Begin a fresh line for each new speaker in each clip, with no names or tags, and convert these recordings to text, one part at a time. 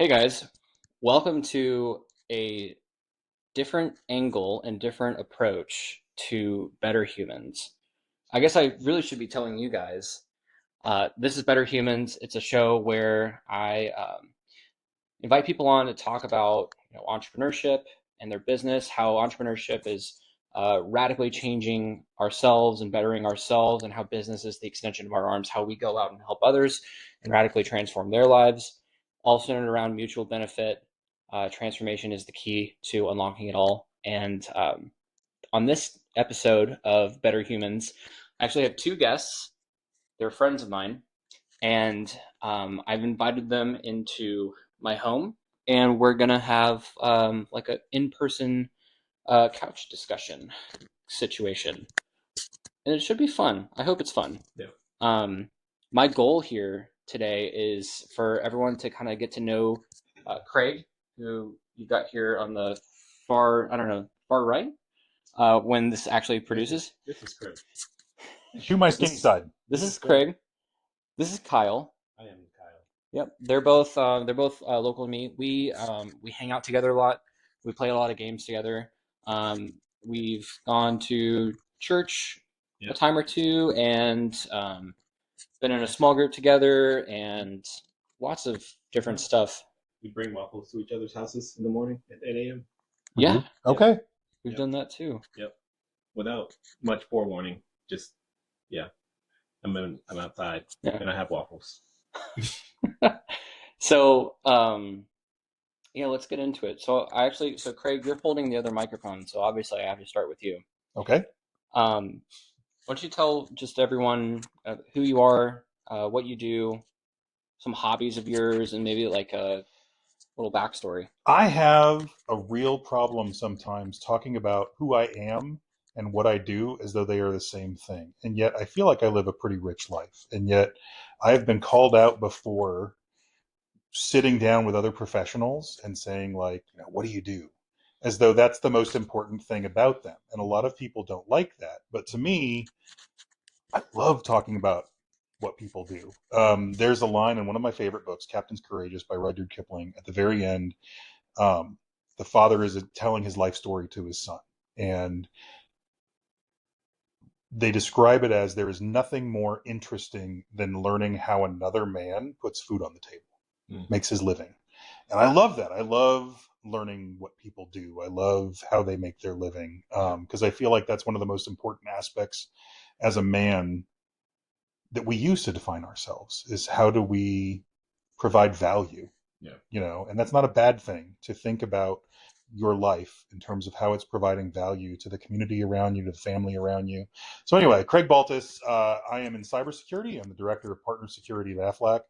Hey guys, welcome to a different angle and different approach to Better Humans. I guess I really should be telling you guys, this is Better Humans. It's a show where I invite people on to talk about entrepreneurship and their business, how entrepreneurship is radically changing ourselves and bettering ourselves, and how business is the extension of our arms, how we go out and help others and radically transform their lives, all centered around mutual benefit. Transformation is the key to unlocking it all. And on this episode of Better Humans, I actually have two guests. They're friends of mine, and I've invited them into my home, and we're gonna have like an in-person couch discussion situation, and it should be fun. I hope it's fun.
Yeah.
My goal here today is for everyone to kind of get to know Craig, who you got here on the far, I don't know, far right, when this actually produces.
This is Craig.
Shoot my skinny side.
This is Craig. This is Kyle.
I am Kyle.
Yep, they're both local to me. We hang out together a lot. We play a lot of games together. We've gone to church a time or two, and been in a small group together, and lots of different stuff.
We bring waffles to each other's houses in the morning at 8 a.m.
Yeah,
Okay.
we've done that too.
Yep. Without much forewarning. Just, yeah. I'm outside and I have waffles.
So, let's get into it. So Craig, you're holding the other microphone, so obviously I have to start with you.
Okay.
Why don't you tell just everyone who you are, what you do, some hobbies of yours, and maybe like a little backstory.
I have a real problem sometimes talking about who I am and what I do as though they are the same thing. And yet I feel like I live a pretty rich life. And yet I've been called out before sitting down with other professionals and saying, like, what do you do? As though that's the most important thing about them. And a lot of people don't like that. But to me, I love talking about what people do. There's a line in one of my favorite books, Captain's Courageous by Rudyard Kipling. At the very end, the father is telling his life story to his son. And they describe it as there is nothing more interesting than learning how another man puts food on the table, makes his living. And I love that. I love learning what people do. I love how they make their living, because I feel like that's one of the most important aspects as a man that we use to define ourselves, is how do we provide value? And that's not a bad thing, to think about your life in terms of how it's providing value to the community around you, to the family around you. So anyway, Craig Baltes, I am in cybersecurity. I'm the director of partner security at Aflac.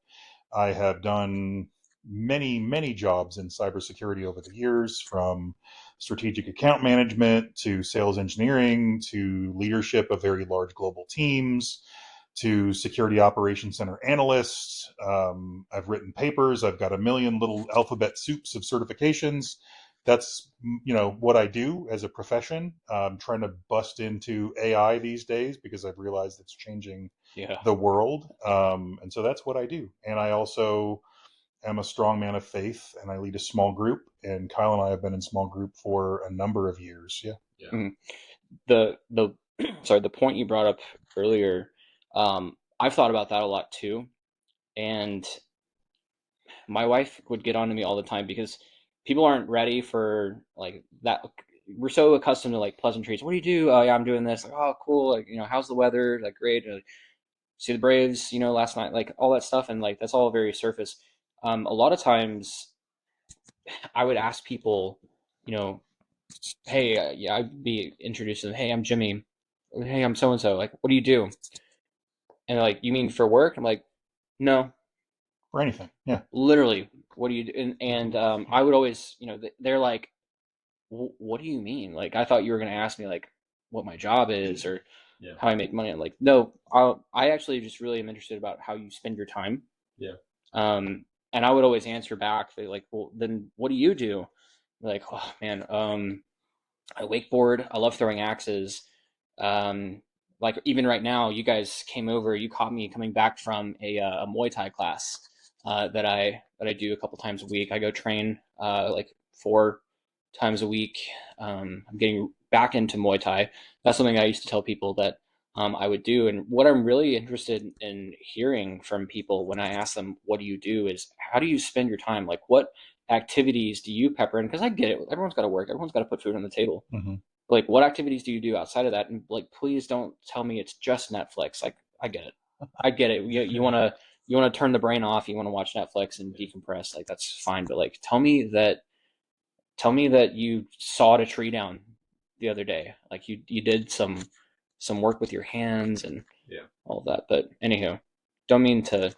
I have done many, many jobs in cybersecurity over the years, from strategic account management to sales engineering to leadership of very large global teams to security operations center analysts. I've written papers. I've got a million little alphabet soups of certifications. That's, what I do as a profession. I'm trying to bust into AI these days because I've realized it's changing the world. And so that's what I do. And I also am a strong man of faith, and I lead a small group. And Kyle and I have been in small group for a number of years. Yeah.
Mm-hmm. The point you brought up earlier, I've thought about that a lot too. And my wife would get on to me all the time because people aren't ready for like that. We're so accustomed to like pleasantries. What do you do? Oh yeah, I'm doing this. Like, oh cool. Like, how's the weather? Like, great. See the Braves, last night, like all that stuff. And like, that's all very surface. A lot of times I would ask people, hey, I'd be introduced to them. Hey, I'm Jimmy. Hey, I'm so-and-so. Like, what do you do? And they're like, you mean for work? I'm like, no,
For anything. Yeah.
literally. What do you do? And I would always, they're like, what do you mean? Like, I thought you were going to ask me like what my job is or how I make money. I'm like, no, I actually just really am interested about how you spend your time.
Yeah.
And I would always answer back like, well, then what do you do? Like, oh man, I wakeboard. I love throwing axes. Like even right now, you guys came over. You caught me coming back from a Muay Thai class. that I do a couple times a week. I go train like 4 times a week. I'm getting back into Muay Thai. That's something I used to tell people that I would do. And what I'm really interested in hearing from people when I ask them, what do you do, is how do you spend your time? Like, what activities do you pepper in? Because I get it. Everyone's got to work. Everyone's got to put food on the table.
Mm-hmm.
Like, what activities do you do outside of that? And like, please don't tell me it's just Netflix. Like, I get it. I get it. You want to turn the brain off. You want to watch Netflix and decompress. Like, that's fine. But like, tell me that you sawed a tree down the other day. Like you did some work with your hands and all of that. But anywho, don't mean to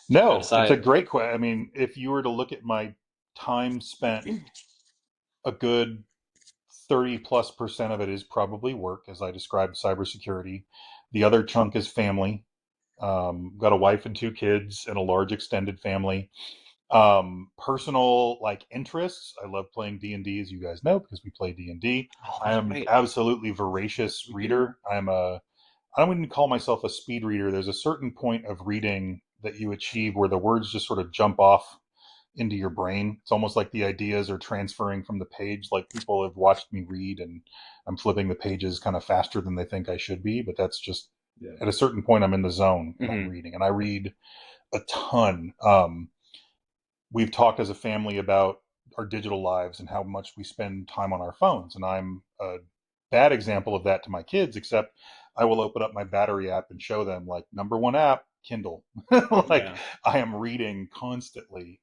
No, it's a
aside.
great question. I mean, if you were to look at my time spent, a good 30+% of it is probably work, as I described cybersecurity. The other chunk is family. Got a wife and 2 kids and a large extended family. Personal like interests. I love playing D&D, as you guys know, because we play D&D.
Oh,
I
that's
am
right.
absolutely voracious reader. I don't even call myself a speed reader. There's a certain point of reading that you achieve where the words just sort of jump off into your brain. It's almost like the ideas are transferring from the page. Like people have watched me read and I'm flipping the pages kind of faster than they think I should be. But that's just at a certain point, I'm in the zone and I'm reading. And I read a ton. We've talked as a family about our digital lives and how much we spend time on our phones. And I'm a bad example of that to my kids, except I will open up my battery app and show them like #1 app, Kindle. Like
Yeah.
I am reading constantly.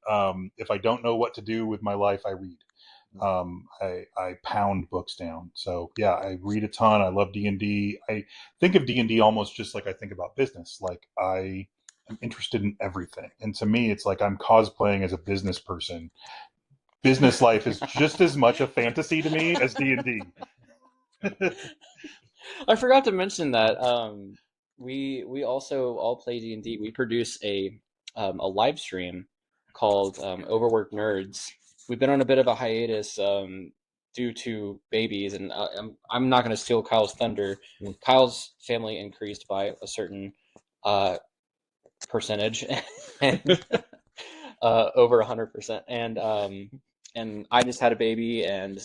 If I don't know what to do with my life, I read. I pound books down. So yeah, I read a ton. I love D&D. I think of D&D almost just like I think about business. Like I'm interested in everything. And to me, it's like I'm cosplaying as a business person. Business life is just as much a fantasy to me as D&D.
I forgot to mention that we also all play D&D. We produce a live stream called Overworked Nerds. We've been on a bit of a hiatus due to babies, and I'm not going to steal Kyle's thunder. Kyle's family increased by a certain uh, percentage, and over 100%, and I just had a baby, and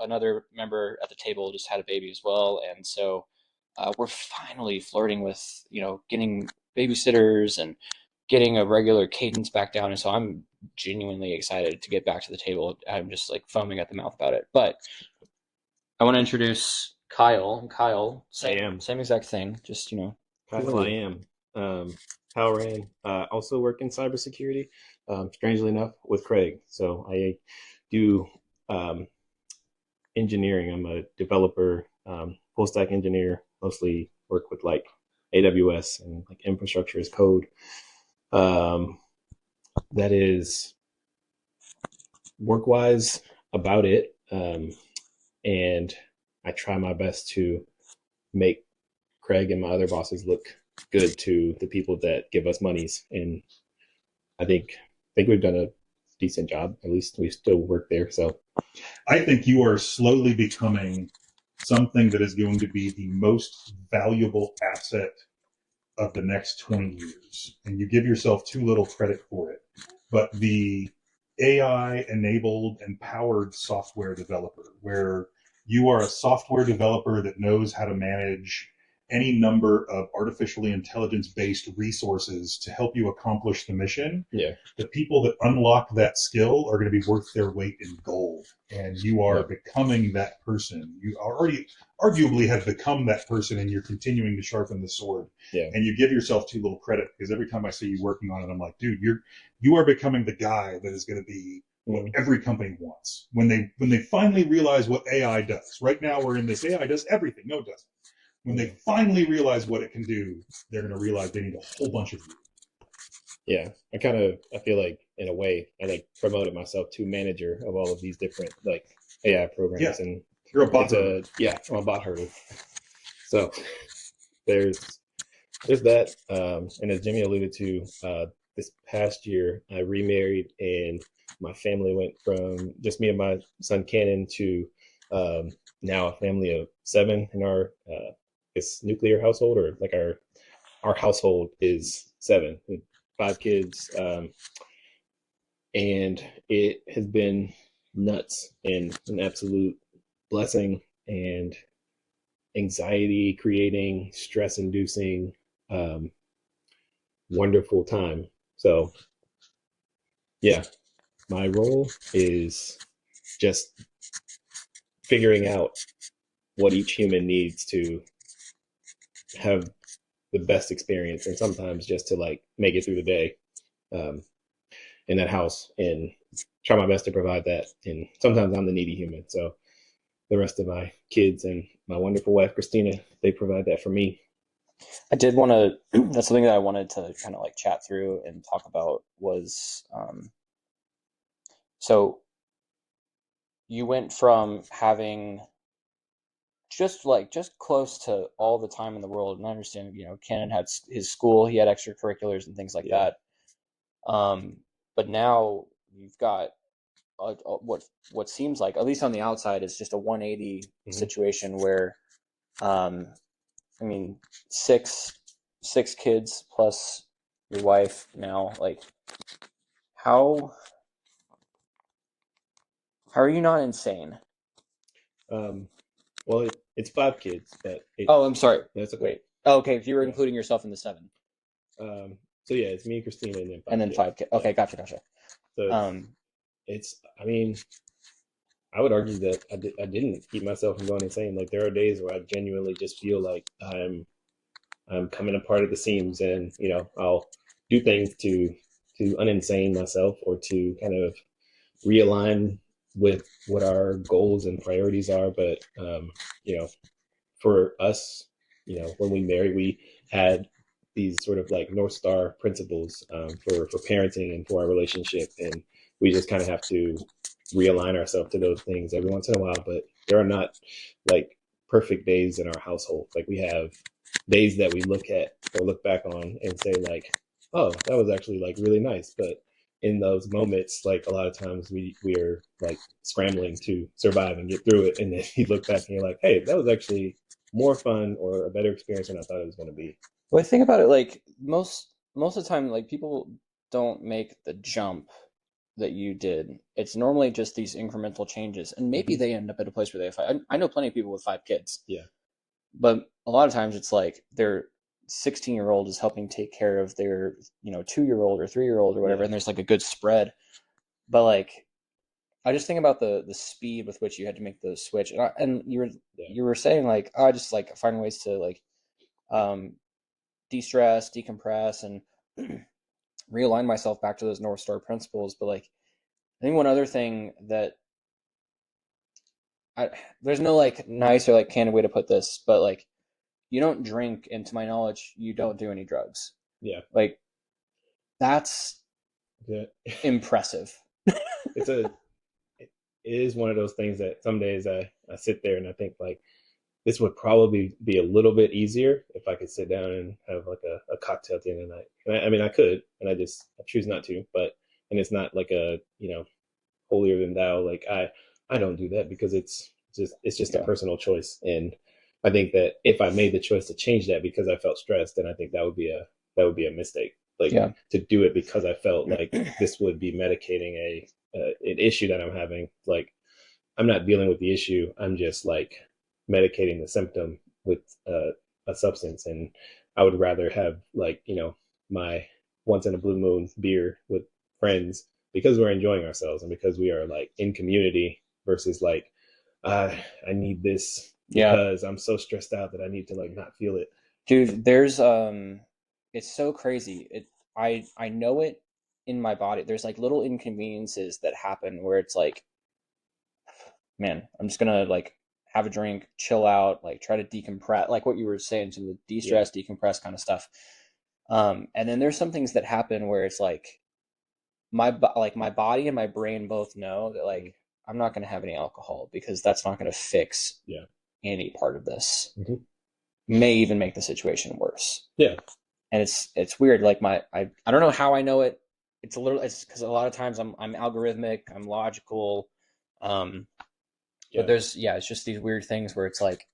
another member at the table just had a baby as well, and so we're finally flirting with getting babysitters and getting a regular cadence back down, and so I'm genuinely excited to get back to the table. I'm just like foaming at the mouth about it. But I want to introduce Kyle. Kyle, same exact thing, just
Kyle, I am. Kyle Rand. Also work in cybersecurity. Strangely enough, with Craig. So I do engineering. I'm a developer, full stack engineer. Mostly work with like AWS and like infrastructure as code. That is work wise about it. And I try my best to make Craig and my other bosses look good to the people that give us monies. And I think we've done a decent job. At least we still work there. So
I think you are slowly becoming something that is going to be the most valuable asset of the next 20 years. And you give yourself too little credit for it. But the AI enabled and powered software developer, where you are a software developer that knows how to manage any number of artificially intelligence based resources to help you accomplish the mission.
yeah,
The people that unlock that skill are going to be worth their weight in gold. And you are becoming that person. You already arguably have become that person, and you're continuing to sharpen the sword.
yeah,
And you give yourself too little credit, because every time I see you working on it, I'm like, dude, you are becoming the guy that is going to be what every company wants when they finally realize what AI does. Right now, we're in this AI does everything. No, it doesn't. When they finally realize what it can do, they're going to realize they need a whole bunch of you.
Yeah, I feel like in a way I like promoted myself to manager of all of these different like AI programs, and
you're a bot
herder. I'm a bot herder. So there's that, and as Jimmy alluded to, this past year I remarried, and my family went from just me and my son Cannon to now a family of 7 in our nuclear household, or like our household is 7. 5 kids, and it has been nuts and an absolute blessing and anxiety creating, stress inducing, wonderful time. So yeah, my role is just figuring out what each human needs to have the best experience, and sometimes just to like make it through the day, um, in that house, and try my best to provide that. And sometimes I'm the needy human, so the rest of my kids and my wonderful wife Christina, they provide that for me.
I did want to. That's something that I wanted to kind of like chat through and talk about was so you went from having just close to all the time in the world, and I understand, Cannon had his school, he had extracurriculars and things like
Yeah.
that. But now you've got what seems like, at least on the outside, is just a 180 situation where, I mean, six kids plus your wife now. Like, how are you not insane?
Well, it's 5 kids, but
Oh, I'm sorry.
that's okay.
Wait. Oh, okay. If you were including yourself in the 7,
So yeah, it's me, Christina, and then 5
and then
kids.
5 kids. Okay,
Yeah.
gotcha.
So I mean, I would argue that I didn't keep myself from going insane. Like there are days where I genuinely just feel like I'm coming apart at the seams, and I'll do things to uninsane myself, or to kind of realign with what our goals and priorities are. But for us, when we married, we had these sort of like North Star principles, for parenting and for our relationship, and we just kind of have to realign ourselves to those things every once in a while. But there are not like perfect days in our household. Like we have days that we look at or look back on and say like, oh, that was actually like really nice. But in those moments, like a lot of times we're like scrambling to survive and get through it, and then you look back and you're like, hey, that was actually more fun or a better experience than I thought it was going to be.
Well, I think about it, like most of the time, like people don't make the jump that you did. It's normally just these incremental changes, and maybe they end up at a place where they have 5. I know plenty of people with 5 kids.
Yeah.
But a lot of times it's like their 16-year-old is helping take care of their 2-year-old or 3-year-old or whatever, and there's like a good spread. But like, I just think about the speed with which you had to make the switch, and you were saying like, oh, I just like find ways to like um, de-stress, decompress, and realign myself back to those North Star principles. But like, I think one other thing that there's no like nice or like candid way to put this, but like, you don't drink, and to my knowledge, you don't do any drugs.
Yeah.
Like, that's impressive.
It is one of those things that some days I sit there and I think like, this would probably be a little bit easier if I could sit down and have like a cocktail at the end of the night. And I mean, I could, and I choose not to. But and it's not like a holier than thou. Like I don't do that because it's just a personal choice. And I think that if I made the choice to change that because I felt stressed, then I think that would be a mistake. Like to do it because I felt like this would be medicating an issue that I'm having. Like I'm not dealing with the issue. I'm just like medicating the symptom with a substance. And I would rather have like, my once in a blue moon beer with friends because we're enjoying ourselves and because we are like in community, versus like, I need this because I'm so stressed out that I need to like not feel it.
Dude, there's it's so crazy. I know it in my body. There's like little inconveniences that happen where it's like, man, I'm just gonna like have a drink, chill out, like try to decompress, like what you were saying, to the de-stress, decompress kind of stuff. And then there's some things that happen where it's like my body and my brain both know that like I'm not gonna have any alcohol because that's not gonna fix any part of this. May even make the situation worse.
Yeah.
And it's weird. Like I don't know how I know it. It's because a lot of times I'm algorithmic, I'm logical. But it's just these weird things where it's like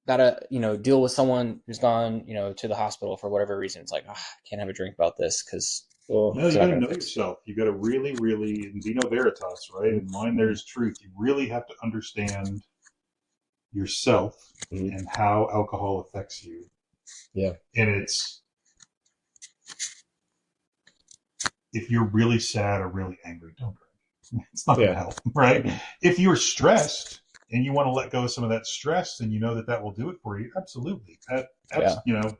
gotta, deal with someone who's gone, to the hospital for whatever reason. It's like, I can't have a drink about this because
No,
it's
you
not
got to
gonna
know
fix it.
yourself. You got to really, really, in vino veritas, right? In mind, there's truth. You really have to understand yourself
Mhm.
and how alcohol affects you.
Yeah.
And if you're really sad or really angry, don't drink. It's not going to
Yeah.
help, right? If you're stressed and you want to let go of some of that stress, and you know that will do it for you, absolutely.
Yeah.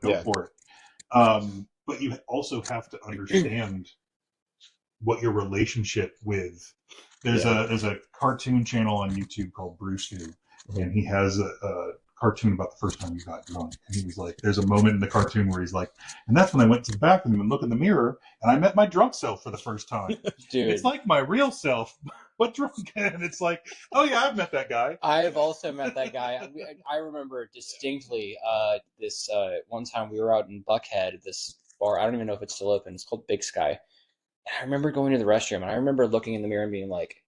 Go
Yeah.
for it. But you also have to understand what your relationship with. There's a cartoon channel on YouTube called Bruce Who, and he has a cartoon about the first time he got drunk. And he was like, there's a moment in the cartoon where he's like, and that's when I went to the bathroom and looked in the mirror and I met my drunk self for the first time.
Dude,
It's like my real self, but drunk. And it's like, oh yeah, I've met that guy.
I've also met that guy. I remember distinctly this one time we were out in Buckhead, this bar. I don't even know if it's still open. It's called Big Sky. And I remember going to the restroom, and I remember looking in the mirror and being like,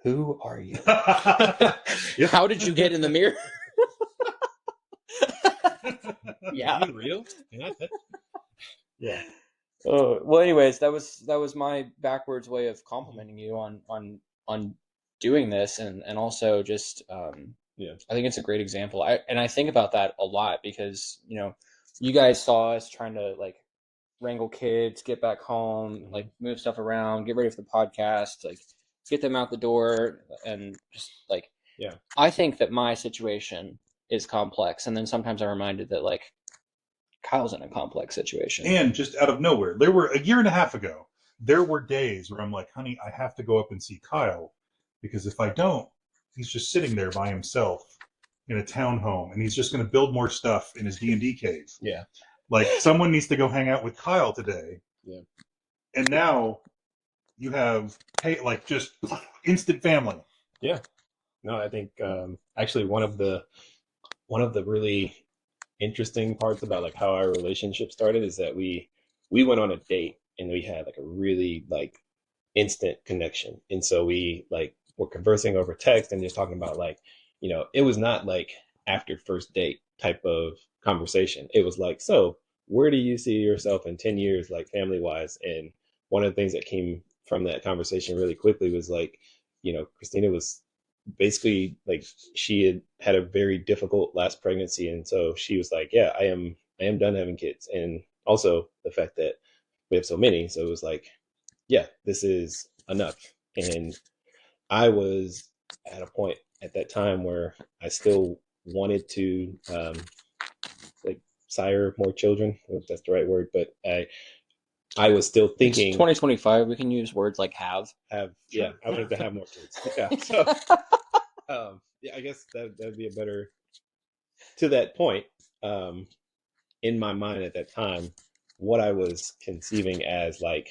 "Who are you?
Yep.
How did you get in the mirror?" Yeah.
Are you real? Yeah.
Well, anyways, that was my backwards way of complimenting you on doing this, and also just
Yeah.
I think it's a great example. I think about that a lot because you guys saw us trying to like wrangle kids, get back home, like move stuff around, get ready for the podcast, like get them out the door, and just like
Yeah.
I think that my situation is complex, and then sometimes I'm reminded that like Kyle's in a complex situation.
And just out of nowhere, there were a year and a half ago, there were days where I'm like, honey, I have to go up and see Kyle because if I don't, he's just sitting there by himself in a townhome and he's just going to build more stuff in his D&D cave.
Yeah.
Like someone needs to go hang out with Kyle today.
Yeah.
And now you have like just instant family.
Yeah. No, I think actually one of the really interesting parts about like how our relationship started is that we went on a date and we had like a really like instant connection. And so we like were conversing over text and just talking about like, it was not like after first date type of conversation. It was like, so where do you see yourself in 10 years, like family wise? And one of the things that came from that conversation really quickly was like, Christina was basically like she had a very difficult last pregnancy. And so she was like, yeah, I am done having kids. And also the fact that we have so many. So it was like, yeah, this is enough. And I was at a point at that time where I still wanted to like sire more children, if that's the right word, but I was still
It's
thinking
2025. We can use words like have.
yeah, I wanted to have more kids. Yeah. So yeah, I guess that'd be a better to that point. Um in my mind at that time, what I was conceiving as like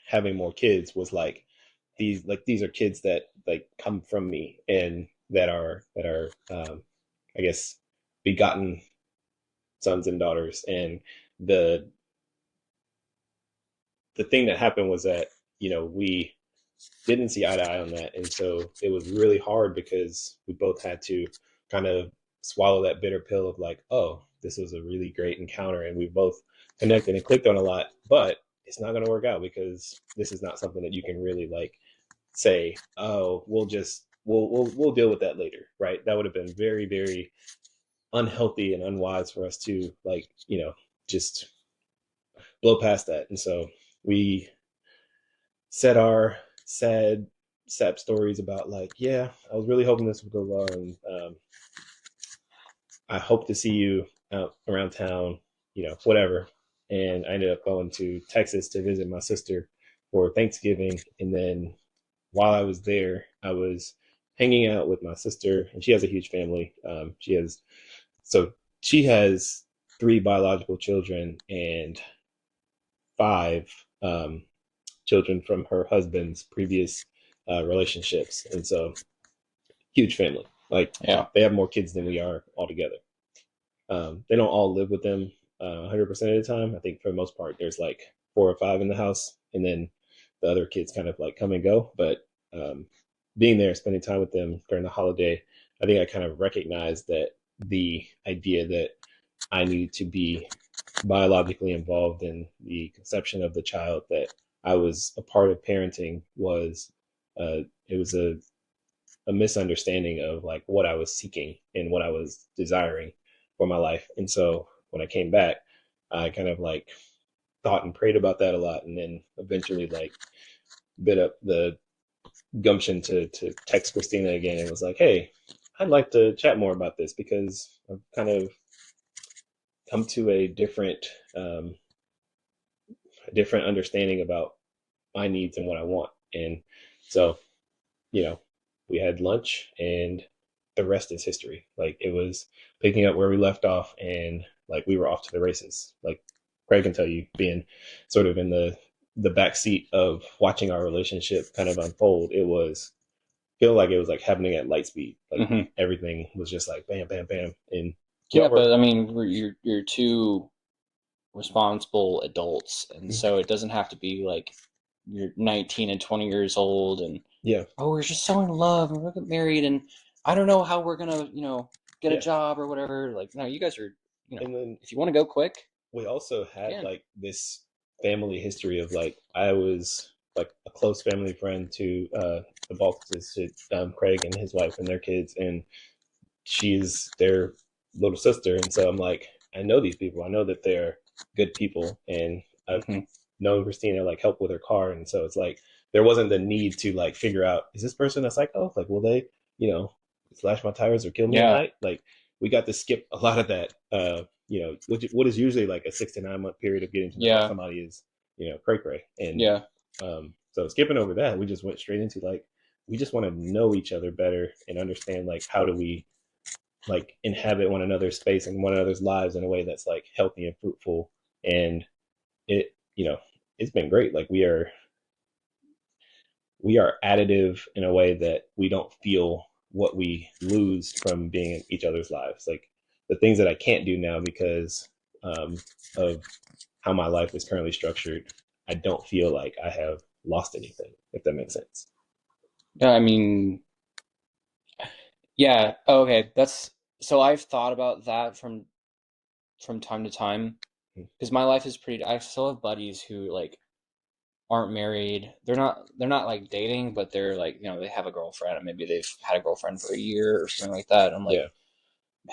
having more kids was like these are kids that like come from me and that are I guess begotten sons and daughters. And the the thing that happened was that we didn't see eye to eye on that, and so it was really hard because we both had to kind of swallow that bitter pill of like, oh, this was a really great encounter and we both connected and clicked on a lot, but it's not going to work out because this is not something that you can really like say, oh, we'll deal with that later, right? That would have been very, very unhealthy and unwise for us to like, just blow past that. And so we said our sad sap stories about like, yeah, I was really hoping this would go well, and I hope to see you out around town, whatever. And I ended up going to Texas to visit my sister for Thanksgiving, and then while I was there, I was hanging out with my sister, and she has a huge family. So she has three biological children and five children from her husband's previous relationships, and so huge family. Like,
Yeah.
they have more kids than we are altogether. They don't all live with them 100% of the time. I think for the most part, there's like four or five in the house, and then the other kids kind of like come and go. But being there, spending time with them during the holiday, I think I kind of recognized that the idea that I needed to be biologically involved in the conception of the child that I was a part of parenting was it was a misunderstanding of like what I was seeking and what I was desiring for my life. And so when I came back, I kind of like thought and prayed about that a lot, and then eventually like bit up the gumption to text Christina again and was like, "Hey, I'd like to chat more about this because I've kind of come to um, a different understanding about my needs and what I want." And so, you know, we had lunch and the rest is history. Like it was picking up where we left off and like we were off to the races. Like Craig can tell you, being sort of in the back seat of watching our relationship kind of unfold, it was feel like it was like happening at light speed. Like everything was just like bam, bam, bam. And
Yeah, but I mean, you're two responsible adults, and so it doesn't have to be like you're 19 and 20 years old, and
yeah,
oh, we're just so in love, and we're gonna get married, and I don't know how we're gonna, get a
yeah.
job or whatever. Like, no, you guys are,
And then
if you want to go quick,
we also had
yeah.
like this family history of like I was like a close family friend to the Baltes, to Craig and his wife and their kids, and she's their little sister. And so I'm like, I know these people. I know that they're good people, and I've known Christina like help with her car, and so it's like there wasn't the need to like figure out, is this person a psycho? Like, will they, slash my tires or kill me at night? Like, we got to skip a lot of that. What is usually like a 6 to 9 month period of getting to know somebody is, cray cray, and so skipping over that, we just went straight into like we just want to know each other better and understand like how do we like inhabit one another's space and one another's lives in a way that's like healthy and fruitful. And it, it's been great. Like we are additive in a way that we don't feel what we lose from being in each other's lives. Like the things that I can't do now because of how my life is currently structured, I don't feel like I have lost anything, if that makes sense.
I mean, yeah. Okay, so I've thought about that from time to time because my life is pretty. I still have buddies who like aren't married. They're not like dating, but they're like, they have a girlfriend and maybe they've had a girlfriend for a year or something like that. I'm like,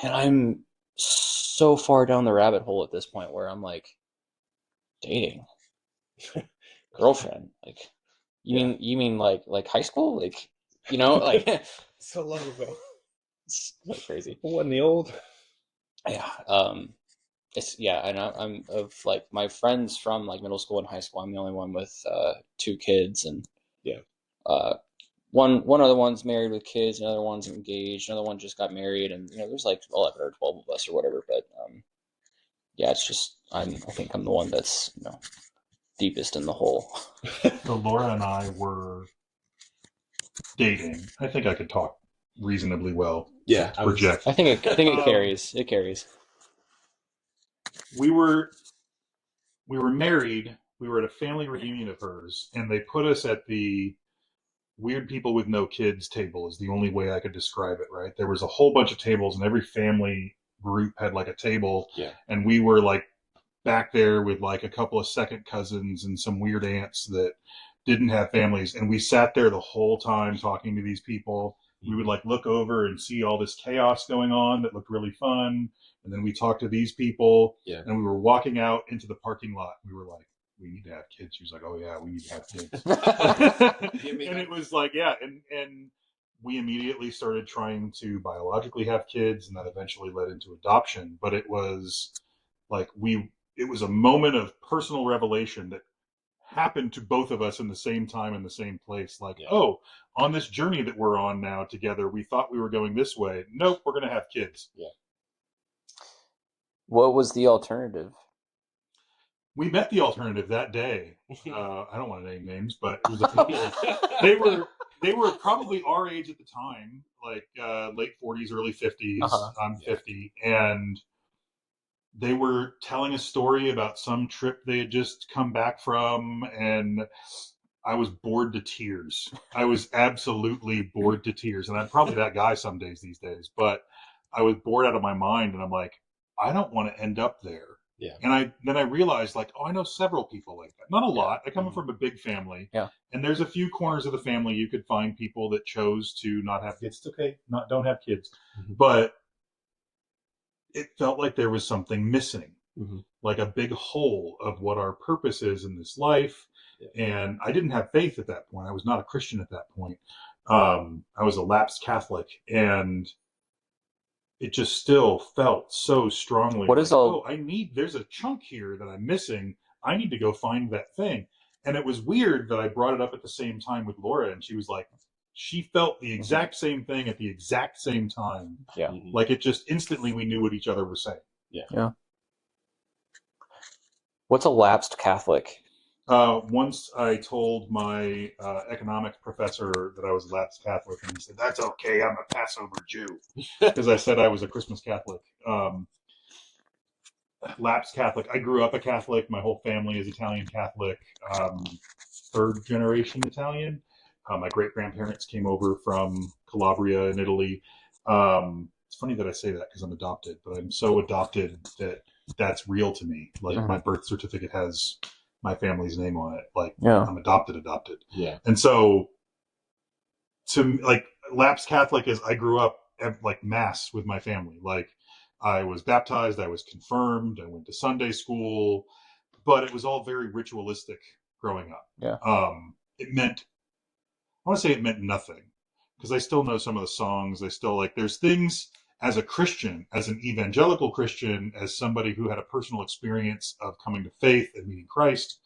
man, I'm so far down the rabbit hole at this point where I'm like, dating, girlfriend, like you mean like high school, like like
so long ago.
it's like crazy.
Wasn't the old?
Yeah. And I'm of like my friends from like middle school and high school. I'm the only one with 2 kids, and
yeah,
one other one's married with kids, another one's engaged, another one just got married, and there's like 11 or 12 of us or whatever. But yeah, it's just I think I'm the one that's deepest in the hole.
So Laura and I were dating. I think I could talk reasonably well.
Yeah,
project.
I think it carries. It carries.
We were married. We were at a family reunion of hers, and they put us at the weird people with no kids table is the only way I could describe it, right? There was a whole bunch of tables, and every family group had like a table.
Yeah.
And we were like back there with like a couple of second cousins and some weird aunts that didn't have families. And we sat there the whole time talking to these people. We would like look over and see all this chaos going on that looked really fun. And then we talked to these people, and we were walking out into the parking lot. We were like, we need to have kids. She was like, oh yeah, we need to have kids. And it was like, yeah. And we immediately started trying to biologically have kids, and that eventually led into adoption. But it was like it was a moment of personal revelation that happened to both of us in the same time in the same place. Like, oh, on this journey that we're on now together, we thought we were going this way. Nope, we're going to have kids.
Yeah.
What was the alternative?
We met the alternative that day. I don't want to name names, but it was a couple. They were probably our age at the time, like late 40s, early 50s. I'm 50, and they were telling a story about some trip they had just come back from, and I was bored to tears. I was absolutely bored to tears, and I'm probably that guy some days these days. But I was bored out of my mind, and I'm like, I don't want to end up there.
Yeah.
And then I realized, like, I know several people like that. Not a lot. I come
Mhm.
from a big family.
Yeah.
And there's a few corners of the family you could find people that chose to not have kids. It's okay, don't have kids.
Mhm.
But it felt like there was something missing,
Mhm.
like a big hole of what our purpose is in this life.
Yeah.
And I didn't have faith at that point. I was not a Christian at that point. I was a lapsed Catholic, and it just still felt so strongly
What
like,
is all?
there's a chunk here that I'm missing. I need to go find that thing. And it was weird that I brought it up at the same time with Laura, and she was like, she felt the exact same thing at the exact same time.
Yeah.
Mhm.
Like, it just instantly, we knew what each other were saying.
Yeah. What's a lapsed Catholic?
Once I told my economics professor that I was a lapsed Catholic, and he said, "That's okay, I'm a Passover Jew," because I said I was a Christmas Catholic. Lapsed Catholic. I grew up a Catholic. My whole family is Italian Catholic, third generation Italian. My great grandparents came over from Calabria in Italy. It's funny that I say that because I'm adopted, but I'm so adopted that that's real to me. Like, my birth certificate has my family's name on it. Like,
Yeah.
I'm adopted.
Yeah.
And so, like, lapsed Catholic is, I grew up at, like, mass with my family. Like, I was baptized, I was confirmed, I went to Sunday school, but it was all very ritualistic growing up.
Yeah.
It meant, I want to say it meant nothing, because I still know some of the songs. I still, like, there's things as a Christian, as an evangelical Christian, as somebody who had a personal experience of coming to faith and meeting Christ.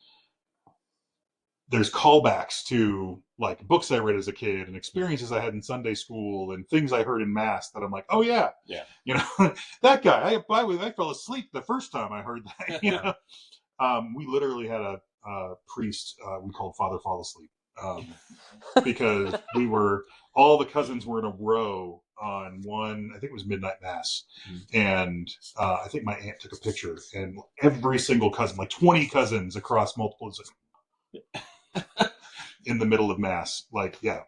There's callbacks to, like, books I read as a kid and experiences I had in Sunday school and things I heard in mass that I'm like, oh yeah, you know, that guy. I fell asleep the first time I heard that. You know, we literally had a priest we called Father Fall Asleep, because all the cousins were in a row on one. I think it was midnight mass, and I think my aunt took a picture, and every single cousin, like 20 cousins across multiple. In the middle of mass, like, yeah.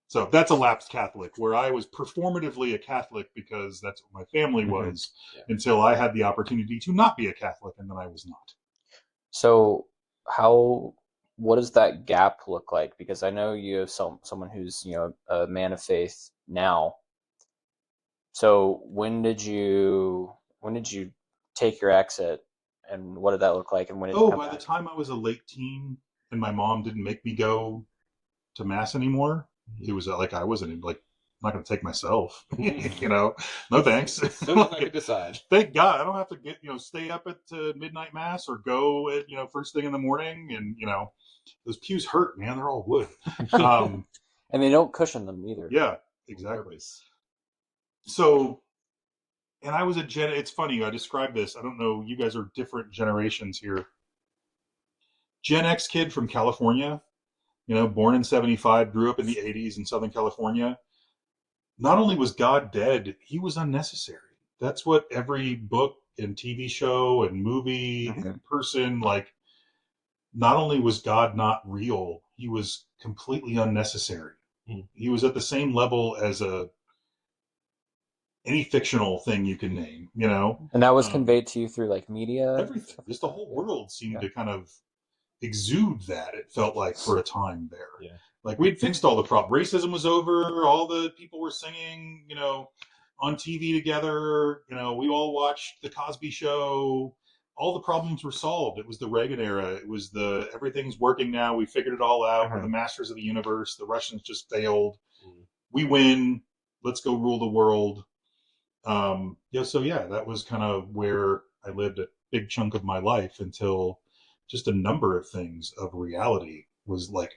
So that's a lapsed Catholic, where I was performatively a Catholic because that's what my family was, until I had the opportunity to not be a Catholic, and then I was not.
So what does that gap look like? Because I know you have someone who's, a man of faith now. So when did you take your exit, and what did that look like, and when did you come
By
back?
the time I was a late teen and my mom didn't make me go to mass anymore, it was like, I wasn't, like, I'm not going to take myself, no thanks.
So I could decide.
Thank God I don't have to stay up at midnight mass or go at, first thing in the morning. And, those pews hurt, man. They're all wood.
And they don't cushion them either.
Yeah, exactly. So, and I was it's funny, I described this. I don't know, you guys are different generations here. Gen X kid from California, born in 75, grew up in the 80s in Southern California. Not only was God dead, he was unnecessary. That's what every book and TV show and movie and person, like, not only was God not real, he was completely unnecessary. He was at the same level as any fictional thing you can name,
And that was conveyed to you through, like, media?
Everything. Just the whole world seemed to kind of exude that, it felt like, for a time there.
Yeah.
Like, we'd fixed all the problems. Racism was over. All the people were singing, on TV together. We all watched The Cosby Show. All the problems were solved. It was the Reagan era. It was everything's working now. We figured it all out. We're the masters of the universe. The Russians just failed. We win. Let's go rule the world. So yeah, that was kind of where I lived a big chunk of my life, until just a number of things of reality was like,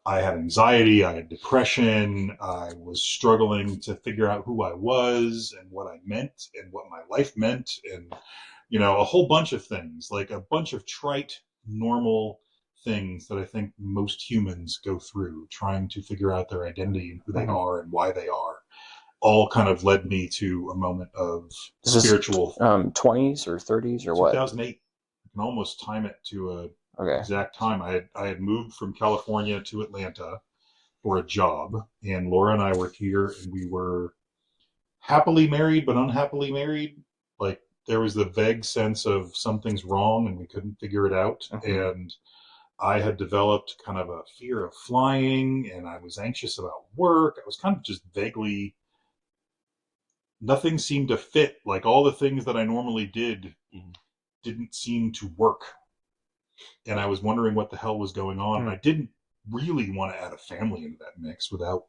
I had anxiety, I had depression, I was struggling to figure out who I was and what I meant and what my life meant, and a whole bunch of things, like a bunch of trite, normal things that I think most humans go through, trying to figure out their identity and who they are and why they are. All kind of led me to a moment of spiritual.
20s or 30s or what?
2008. I can almost time it to exact time. I had moved from California to Atlanta for a job, and Laura and I were here, and we were happily married but unhappily married. Like there was the vague sense of something's wrong and we couldn't figure it out. And I had developed kind of a fear of flying and I was anxious about work. I was kind of just vaguely, nothing seemed to fit. Like all the things that I normally did didn't seem to work. And I was wondering what the hell was going on. And I didn't really want to add a family into that mix without,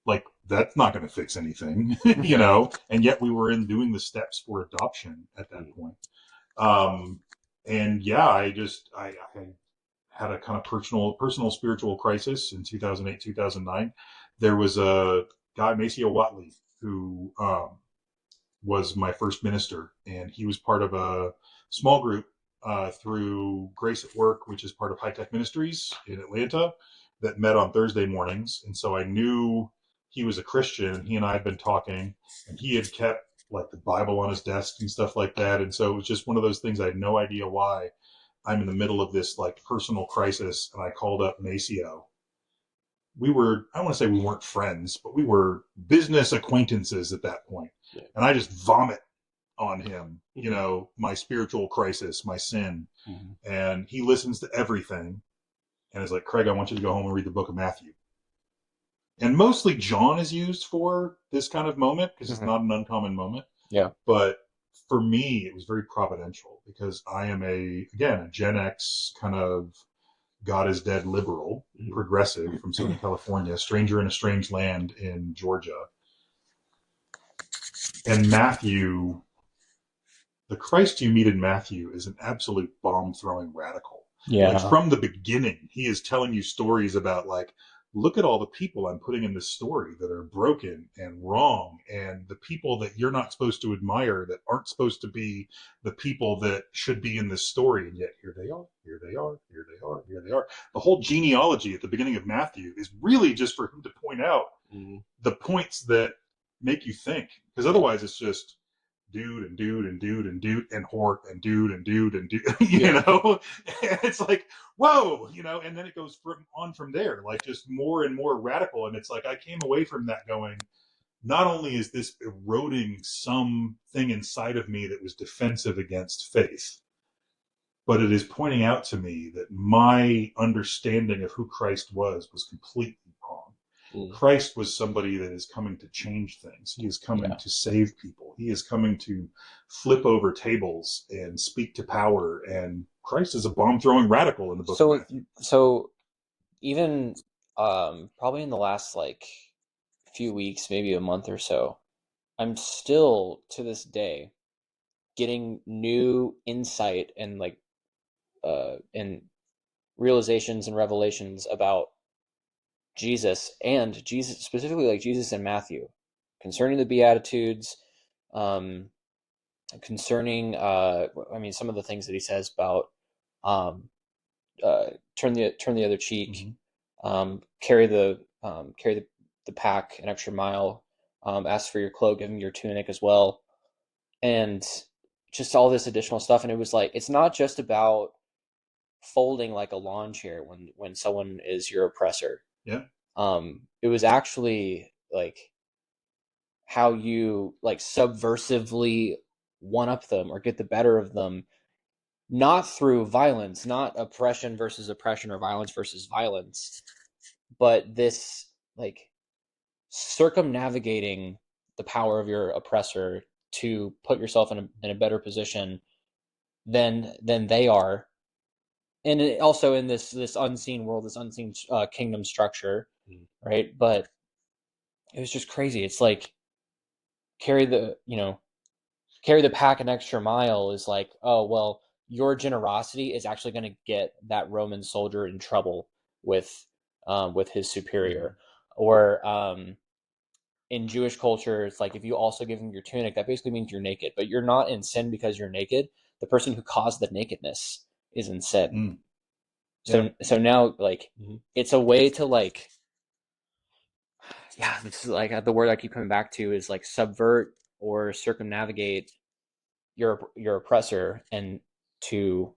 like, that's not going to fix anything, you know? And yet we were in doing the steps for adoption at that point. And yeah, I had a kind of personal spiritual crisis in 2008, 2009. There was a guy, Maceo Watley, who was my first minister, and he was part of a small group through Grace at Work, which is part of High Tech Ministries in Atlanta, that met on Thursday mornings. And so I knew he was a Christian. He and I had been talking, and he had kept like the Bible on his desk and stuff like that. And so it was just one of those things. I had no idea why. I'm in the middle of this like personal crisis, and I called up Maceo. We were, I don't want to say we weren't friends, but we were business acquaintances at that point. Yeah. And I just vomit on him, you know, my spiritual crisis, my sin. And he listens to everything and is like, Craig, I want you to go home and read the book of Matthew. And mostly John is used for this kind of moment because it's not an uncommon moment. Yeah. But for me, it was very providential because I am a Gen X kind of God is dead liberal, progressive from Southern California, stranger in a strange land in Georgia. And Matthew, the Christ you meet in Matthew is an absolute bomb-throwing radical. Yeah. Like from the beginning, he is telling you stories about like, look at all the people I'm putting in this story that are broken and wrong, and the people that you're not supposed to admire that aren't supposed to be the people that should be in this story. And yet here they are, here they are, here they are, here they are. The whole genealogy at the beginning of Matthew is really just for him to point out the points that make you think. Because otherwise it's just dude and dude and dude and dude and whore and dude and dude and dude, you know? And it's like, whoa, you know, and then it goes from there, like just more and more radical. And it's like, I came away from that going, not only is this eroding something inside of me that was defensive against faith, but it is pointing out to me that my understanding of who Christ was completely wrong. Christ was somebody that is coming to change things. He is coming to save people. He is coming to flip over tables and speak to power. And Christ is a bomb-throwing radical in the book of Matthew.
So even probably in the last like few weeks, maybe a month or so, I'm still to this day getting new insight and like and realizations and revelations about Jesus, and Jesus specifically, like Jesus and Matthew, concerning the Beatitudes, concerning some of the things that he says about turn the other cheek, carry the pack an extra mile, ask for your cloak, give him your tunic as well, and just all this additional stuff. And it was like, it's not just about folding like a lawn chair when someone is your oppressor.
Yeah.
It was actually like how you like subversively one up them or get the better of them, not through violence, not oppression versus oppression or violence versus violence, but this like circumnavigating the power of your oppressor to put yourself in a better position than they are. And also in this unseen world, this unseen kingdom structure, right? But it was just crazy. It's like carry the pack an extra mile is like, oh well, your generosity is actually going to get that Roman soldier in trouble with his superior. Or in Jewish culture, it's like if you also give him your tunic, that basically means you're naked, but you're not in sin because you're naked. The person who caused the nakedness is in sin. So now like it's a way to like, it's like the word I keep coming back to is like subvert or circumnavigate your oppressor, and to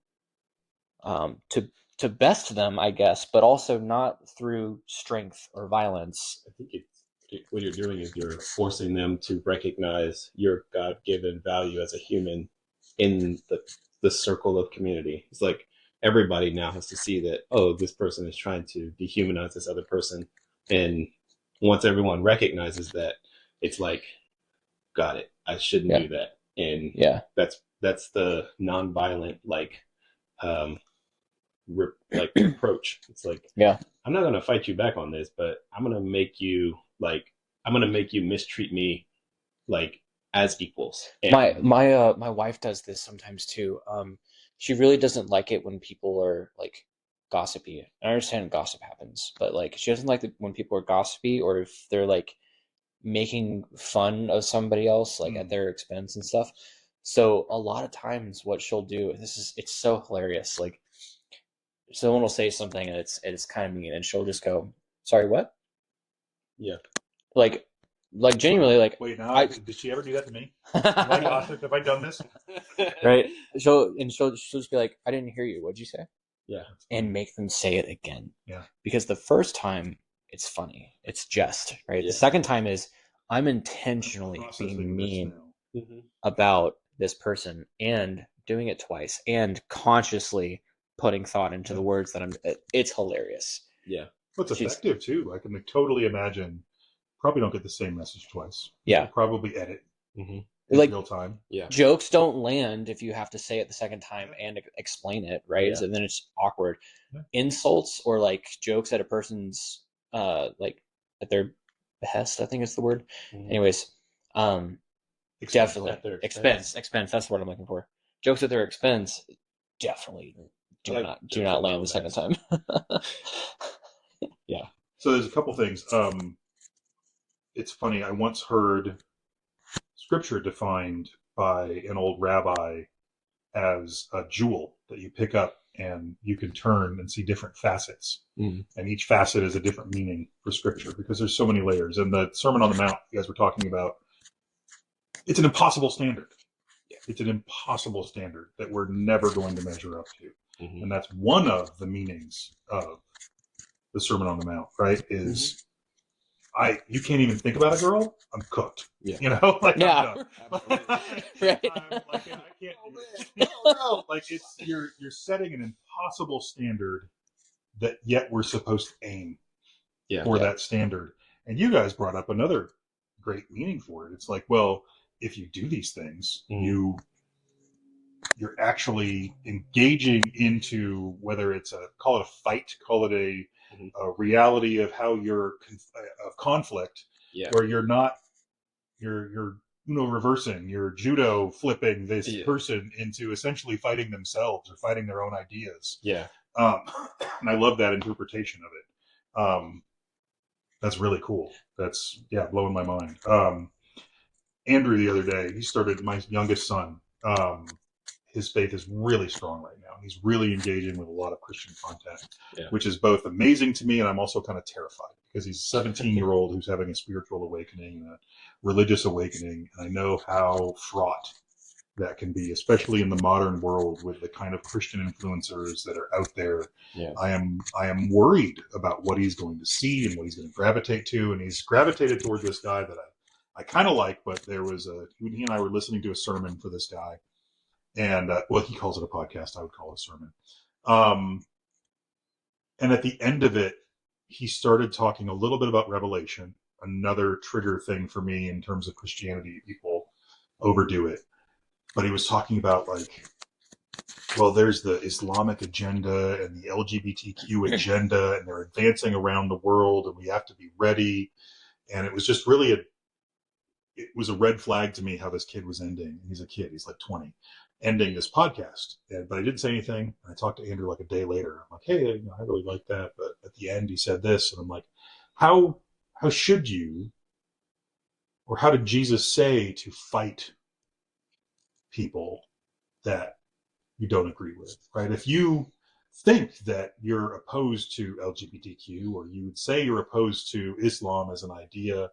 best them, I guess, but also not through strength or violence.
I think it what you're doing is you're forcing them to recognize your God-given value as a human in the circle of community. It's like everybody now has to see that, oh, this person is trying to dehumanize this other person. And once everyone recognizes that, it's like, got it, I shouldn't do that. And that's the nonviolent um approach. It's like, I'm not going to fight you back on this, but I'm going to make you mistreat me like as equals.
And my wife does this sometimes too. She really doesn't like it when people are like gossipy. I understand gossip happens, but like she doesn't like it when people are gossipy or if they're like making fun of somebody else like at their expense and stuff. So a lot of times what she'll do, it's so hilarious. Like someone will say something and it's kind of mean and she'll just go, "Sorry, what?"
Yeah.
Like genuinely, like,
wait, now did she ever do that to me? Have I gossiped? Have I done this?
Right? She'll just be like, "I didn't hear you. What'd you say?"
Yeah.
And make them say it again.
Yeah.
Because the first time it's funny, it's jest, right? Yeah. The second time is I'm intentionally being mean about this person and doing it twice and consciously putting thought into the words that it's hilarious.
Yeah.
Well, it's effective too. I can totally imagine. Probably don't get the same message twice.
Yeah.
Probably edit in real time.
Yeah. Jokes don't land if you have to say it the second time and explain it, right? Yeah. So then it's awkward. Yeah. Insults or like jokes at a person's like at their behest, I think is the word. Anyways, definitely at their expense. That's what I'm looking for. Jokes at their expense definitely do not land the second time. Yeah.
So there's a couple things. It's funny. I once heard scripture defined by an old rabbi as a jewel that you pick up and you can turn and see different facets. And each facet is a different meaning for scripture because there's so many layers. And the Sermon on the Mount you guys were talking about, it's an impossible standard. It's an impossible standard that we're never going to measure up to. And that's one of the meanings of the Sermon on the Mount, right? Is you can't even think about a girl, I'm cooked. Yeah. You know, like I'm done. Right. I can't like it's you're setting an impossible standard that yet we're supposed to aim for that standard. And you guys brought up another great meaning for it. It's like, well, if you do these things, you're actually engaging into whether it's call it a fight, call it a reality of how you're of conflict, where you're not you're reversing, you're judo flipping this person into essentially fighting themselves or fighting their own ideas.
Yeah.
And I love that interpretation of it. That's really cool. That's blowing my mind. Andrew the other day, he started, my youngest son. His faith is really strong right now. He's really engaging with a lot of Christian content, which is both amazing to me and I'm also kind of terrified because he's a 17-year-old who's having a spiritual awakening, a religious awakening, and I know how fraught that can be, especially in the modern world with the kind of Christian influencers that are out there. Yeah. I am worried about what he's going to see and what he's going to gravitate to, and he's gravitated towards this guy that I kind of like, but he and I were listening to a sermon for this guy. And, he calls it a podcast. I would call it a sermon. And at the end of it, he started talking a little bit about Revelation, another trigger thing for me in terms of Christianity. People overdo it. But he was talking about there's the Islamic agenda and the LGBTQ agenda, and they're advancing around the world, and we have to be ready. And it was just really it was a red flag to me how this kid was ending. He's a kid. He's like 20. Ending this podcast, but I didn't say anything. And I talked to Andrew like a day later. I'm like, hey, I really like that, but at the end he said this, and I'm like, how should you, or how did Jesus say to fight people that you don't agree with, right? If you think that you're opposed to LGBTQ, or you would say you're opposed to Islam as an idea,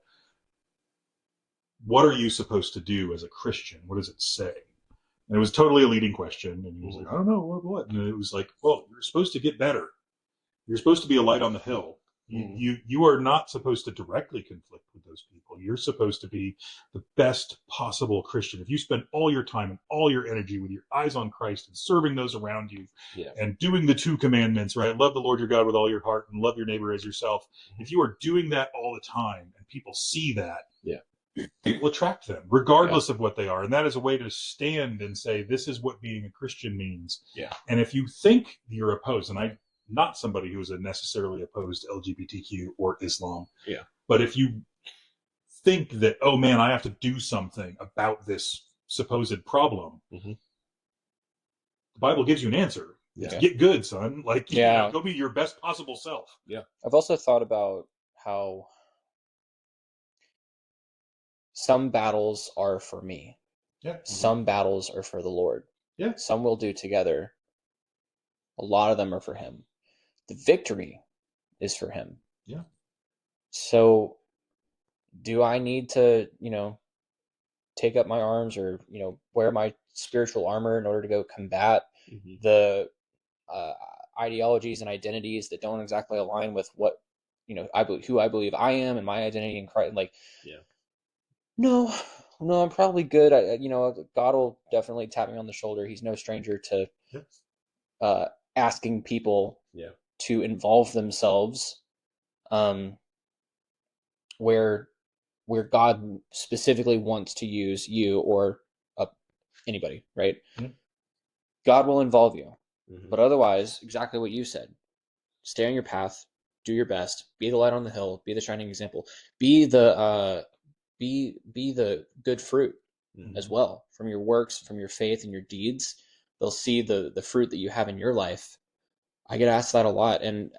what are you supposed to do as a Christian? What does it say? And it was totally a leading question. And he was like, I don't know, what? And it was like, well, you're supposed to get better. You're supposed to be a light on the hill. You are not supposed to directly conflict with those people. You're supposed to be the best possible Christian. If you spend all your time and all your energy with your eyes on Christ and serving those around you and doing the 2 commandments, right? Love the Lord your God with all your heart and love your neighbor as yourself. If you are doing that all the time and people see that, it will attract them regardless of what they are. And that is a way to stand and say, this is what being a Christian means. And if you think you're opposed, and I'm not somebody who is necessarily opposed to LGBTQ or Islam, but if you think that, oh man, I have to do something about this supposed problem, the Bible gives you an answer. Get good, son. Like, go be your best possible self.
I've also thought about how some battles are for me. Some battles are for the Lord. Some we'll do together. A lot of them are for him. The victory is for him. So do I need to, take up my arms or, wear my spiritual armor in order to go combat the ideologies and identities that don't exactly align with what, who I believe I am and my identity in Christ? Like, no, I'm probably good. God will definitely tap me on the shoulder. He's no stranger to asking people to involve themselves where God specifically wants to use you or anybody, right? God will involve you. But otherwise, exactly what you said. Stay on your path, do your best, be the light on the hill, be the shining example, be the good fruit as well from your works, from your faith and your deeds. They'll see the fruit that you have in your life. I get asked that a lot, and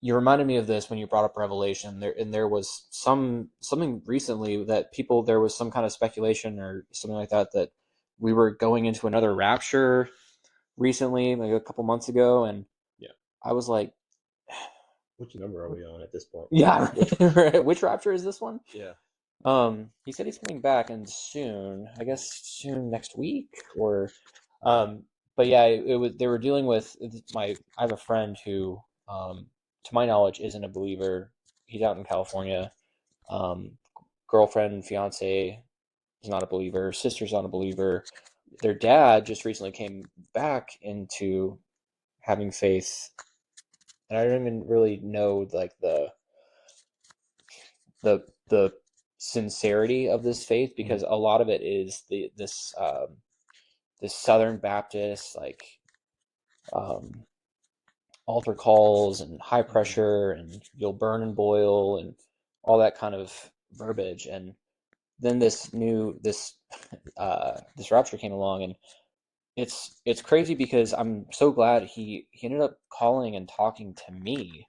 you reminded me of this when you brought up Revelation. There was something recently that there was some kind of speculation or something like that we were going into another rapture recently, like a couple months ago, and I was like,
which number are we on at this point?
Right. Which rapture is this one? He said he's coming back and soon, I guess soon next week or but yeah, they were dealing with I have a friend who to my knowledge isn't a believer. He's out in California. Girlfriend, fiance is not a believer, sister's not a believer. Their dad just recently came back into having faith, and I don't even really know like the sincerity of this faith, because a lot of it is this Southern Baptist like altar calls and high pressure and you'll burn and boil and all that kind of verbiage. And then this rapture came along, and it's crazy because I'm so glad he ended up calling and talking to me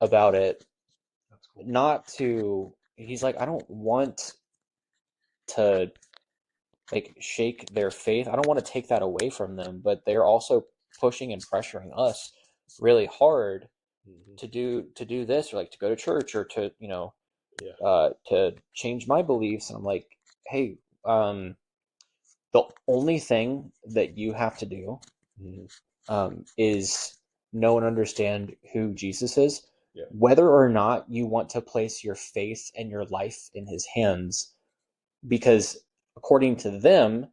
about it.
That's cool.
Not to, he's like, I don't want to like shake their faith. I don't want to take that away from them, but they're also pushing and pressuring us really hard to do this, or like to go to church, or to to change my beliefs. And I'm like, hey, the only thing that you have to do is know and understand who Jesus is, whether or not you want to place your faith and your life in his hands, because according to them,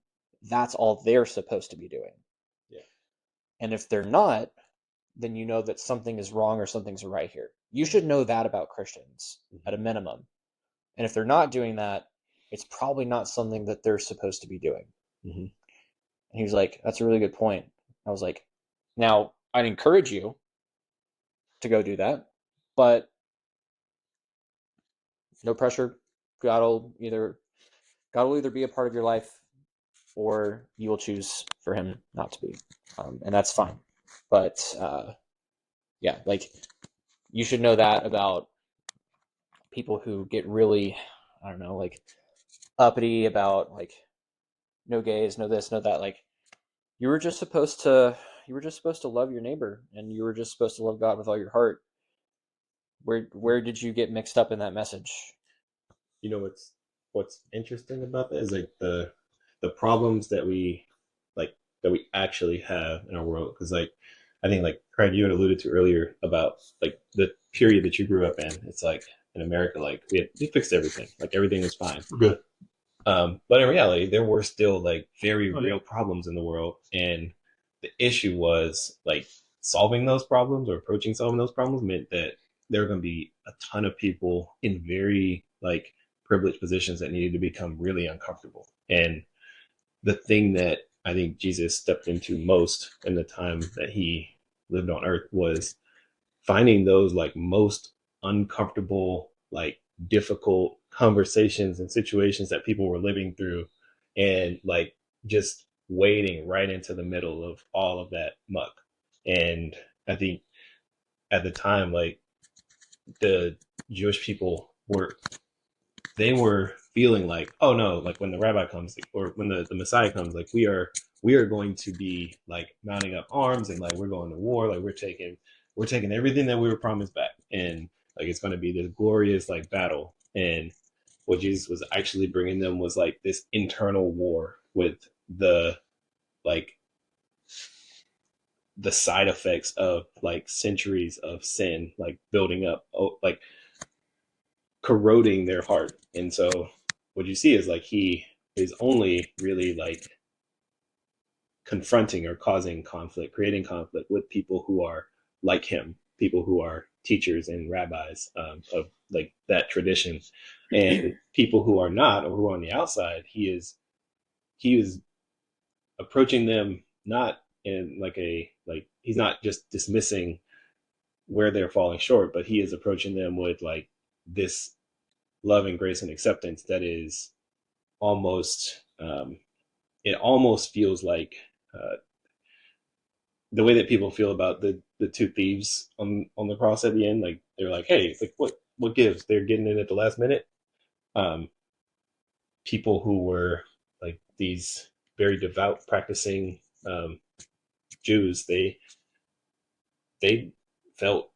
that's all they're supposed to be doing. And if they're not, then you know that something is wrong or something's right here. You should know that about Christians at a minimum. And if they're not doing that, it's probably not something that they're supposed to be doing. And he was like, that's a really good point. I was like, now I'd encourage you to go do that, but no pressure. God will either be a part of your life, or you will choose for him not to be. And that's fine. But yeah, like, you should know that about people who get really, I don't know, like uppity about like no gays, no this, no that. Like, you were just supposed to love your neighbor, and you were just supposed to love God with all your heart. Where did you get mixed up in that message?
You know what's interesting about that is like the problems that we actually have in our world, because like I think like Craig, you had alluded to earlier about like the period that you grew up in. It's like in America, like we fixed everything, like everything was fine.
We're good.
But in reality, there were still like very real problems in the world, and the issue was like solving those problems or approaching solving those problems meant that there were going to be a ton of people in very like privileged positions that needed to become really uncomfortable. And the thing that I think Jesus stepped into most in the time that he lived on earth was finding those like most uncomfortable, like difficult conversations and situations that people were living through and like just wading right into the middle of all of that muck. And I think at the time, like the Jewish people were feeling like, oh no, like when the rabbi comes or when the Messiah comes, like we are going to be like mounting up arms and like we're going to war, like we're taking everything that we were promised back, and like it's going to be this glorious like battle. And what Jesus was actually bringing them was like this internal war with the like the side effects of like centuries of sin like building up, like corroding their heart. And so what you see is like he is only really like confronting or causing conflict, creating conflict with people who are like him, people who are teachers and rabbis of like that tradition, and people who are not or who are on the outside. He is approaching them not in like a like he's not just dismissing where they're falling short, but he is approaching them with like this love and grace and acceptance that is almost it almost feels like uh, the way that people feel about the two thieves on the cross at the end. Like they're like, hey, like what gives? They're getting in at the last minute. Um, People who were like these very devout practicing Jews, they felt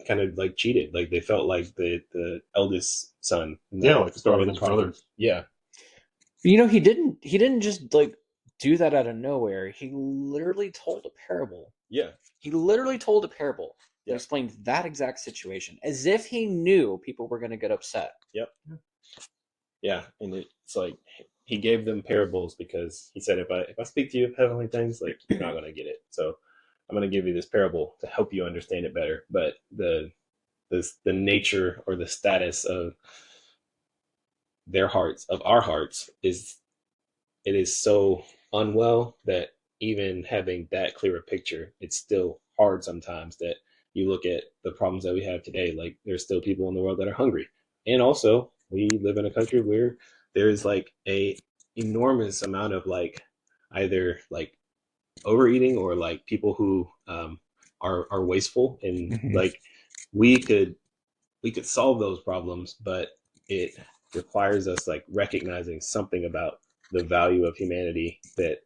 kind of like cheated. Like they felt like the eldest son.
Yeah, like story of his brothers.
Yeah.
You know, he didn't just like do that out of nowhere. He literally told a parable.
Yeah.
He literally told a parable that
Yeah.
explained that exact situation, as if he knew people were going to get upset.
Yep. Yeah, and it's like he gave them parables because he said, if I speak to you of heavenly things, like you're not going to get it. So I'm going to give you this parable to help you understand it better. But the nature or the status of their hearts, of our hearts, is it is so unwell that even having that clearer picture, it's still hard sometimes that you look at the problems that we have today. Like there's still people in the world that are hungry. And also we live in a country where there's like a enormous amount of like either like overeating or like people who are wasteful. And like we could solve those problems, but it requires us like recognizing something about the value of humanity that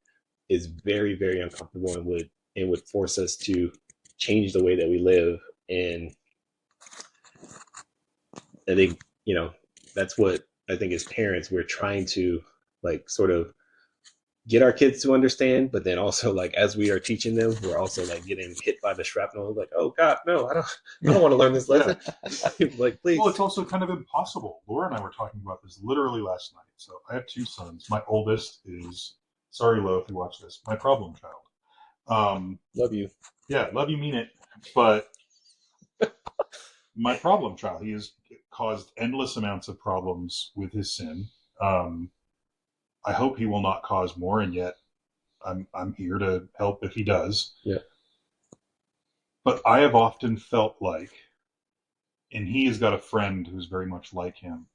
is very, very uncomfortable and would force us to change the way that we live. And I think, that's what I think as parents, we're trying to like sort of get our kids to understand, but then also like as we are teaching them, we're also like getting hit by the shrapnel. Like, oh God, no, I don't want to learn this lesson. Like, please.
Well, it's also kind of impossible. Laura and I were talking about this literally last night. So I have two sons. My oldest is, sorry, Lo, if you watch this, my problem child.
Love you.
Yeah, love you, mean it. But my problem child, he has caused endless amounts of problems with his sin. I hope he will not cause more, and yet I'm here to help if he does.
Yeah.
But I have often felt like, and he has got a friend who's very much like him,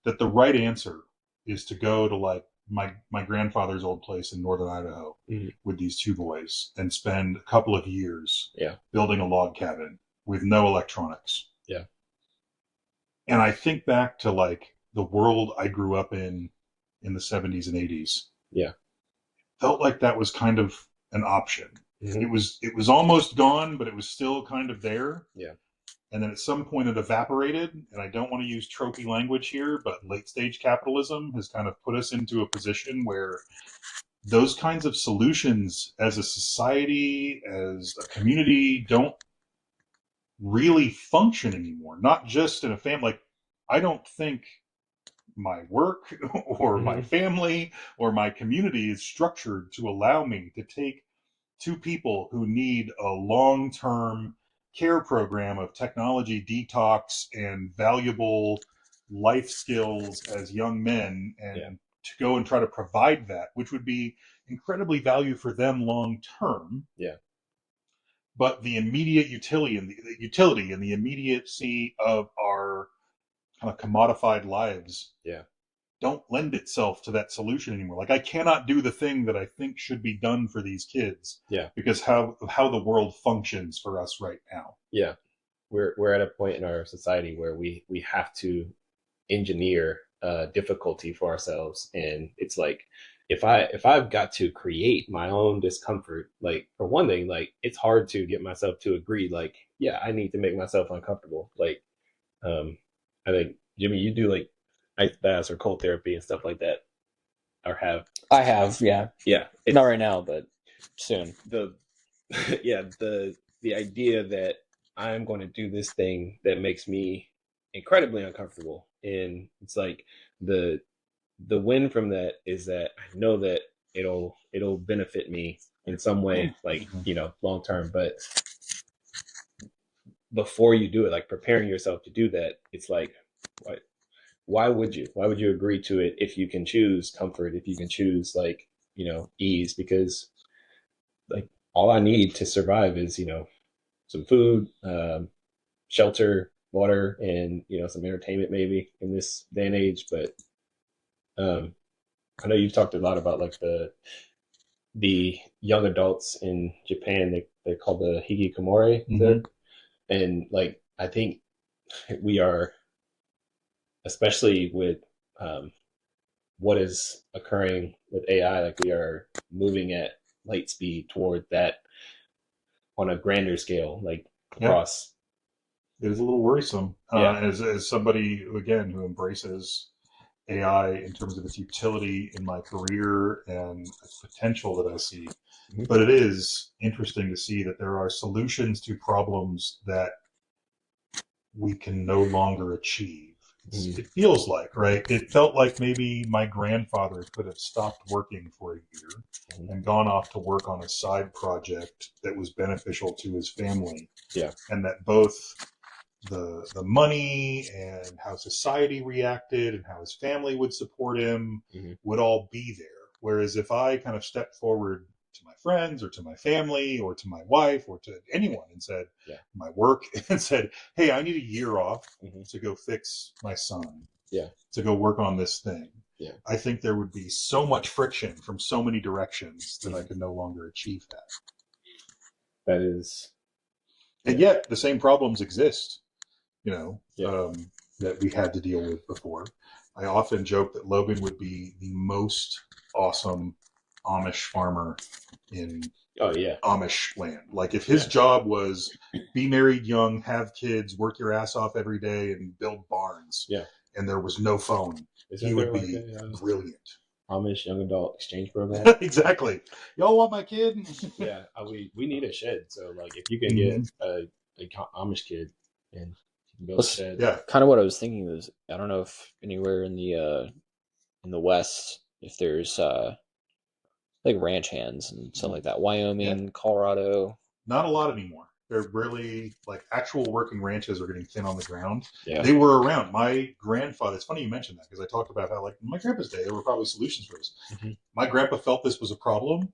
that the right answer is to go to like my grandfather's old place in northern Idaho with these two boys and spend a couple of years building a log cabin with no electronics.
Yeah.
And I think back to like the world I grew up in the 70s and 80s.
Yeah.
Felt like that was kind of an option. It was almost gone, but it was still kind of there.
Yeah.
And then at some point it evaporated, and I don't want to use tropey language here, but late stage capitalism has kind of put us into a position where those kinds of solutions as a society, as a community, don't really function anymore. Not just in a family. Like, I don't think my work or my family or my community is structured to allow me to take two people who need a long-term care program of technology detox and valuable life skills as young men, and to go and try to provide that, which would be incredibly valuable for them long term.
Yeah.
But the immediate utility and the immediacy of our kind of commodified lives don't lend itself to that solution anymore. Like, I cannot do the thing that I think should be done for these kids because how the world functions for us right now.
Yeah. We're at a point in our society where we have to engineer difficulty for ourselves. And it's like, if I've got to create my own discomfort, like, for one thing, like, it's hard to get myself to agree, like, yeah, I need to make myself uncomfortable. Like, I think, Jimmy, you do like ice baths or cold therapy and stuff like that, or have?
I have, yeah. Not right now, but soon.
The idea that I'm going to do this thing that makes me incredibly uncomfortable, and it's like the win from that is that I know that it'll benefit me in some way, like, long term. But before you do it, like, preparing yourself to do that, it's like, why would you agree to it if you can choose comfort, if you can choose, like, ease? Because, like, all I need to survive is, some food, shelter, water, and, some entertainment maybe in this day and age. But I know you've talked a lot about, like, the young adults in Japan, they call the hikikomori, and, like, I think we are, especially with what is occurring with AI, like, we are moving at light speed toward that on a grander scale, like, across.
It is a little worrisome. As somebody who embraces AI in terms of its utility in my career and its potential that I see. But it is interesting to see that there are solutions to problems that we can no longer achieve. It feels like, right? It felt like maybe my grandfather could have stopped working for a year and gone off to work on a side project that was beneficial to his family.
Yeah.
And that both the money and how society reacted and how his family would support him would all be there. Whereas if I kind of stepped forward to my friends or to my family or to my wife or to anyone and said, my work, and said, hey, I need a year off to go fix my son, to go work on this thing. I think there would be so much friction from so many directions that I could no longer achieve that.
That is.
And yet the same problems exist, that we had to deal with before. I often joke that Logan would be the most awesome Amish farmer in Amish land. Like, if his job was be married young, have kids, work your ass off every day, and build barns, and there was no phone, he would be brilliant.
Amish young adult exchange program.
Exactly. Y'all want my kid?
We need a shed. So, like, if you can get a Amish kid and build a shed.
Kind of what I was thinking was, I don't know if anywhere in the West, if there's like ranch hands and stuff like that. Wyoming, Colorado.
Not a lot anymore. They're really, like, actual working ranches are getting thin on the ground.
Yeah.
They were around. My grandfather, it's funny you mentioned that, because I talked about how, like, in my grandpa's day, there were probably solutions for this. My grandpa felt this was a problem.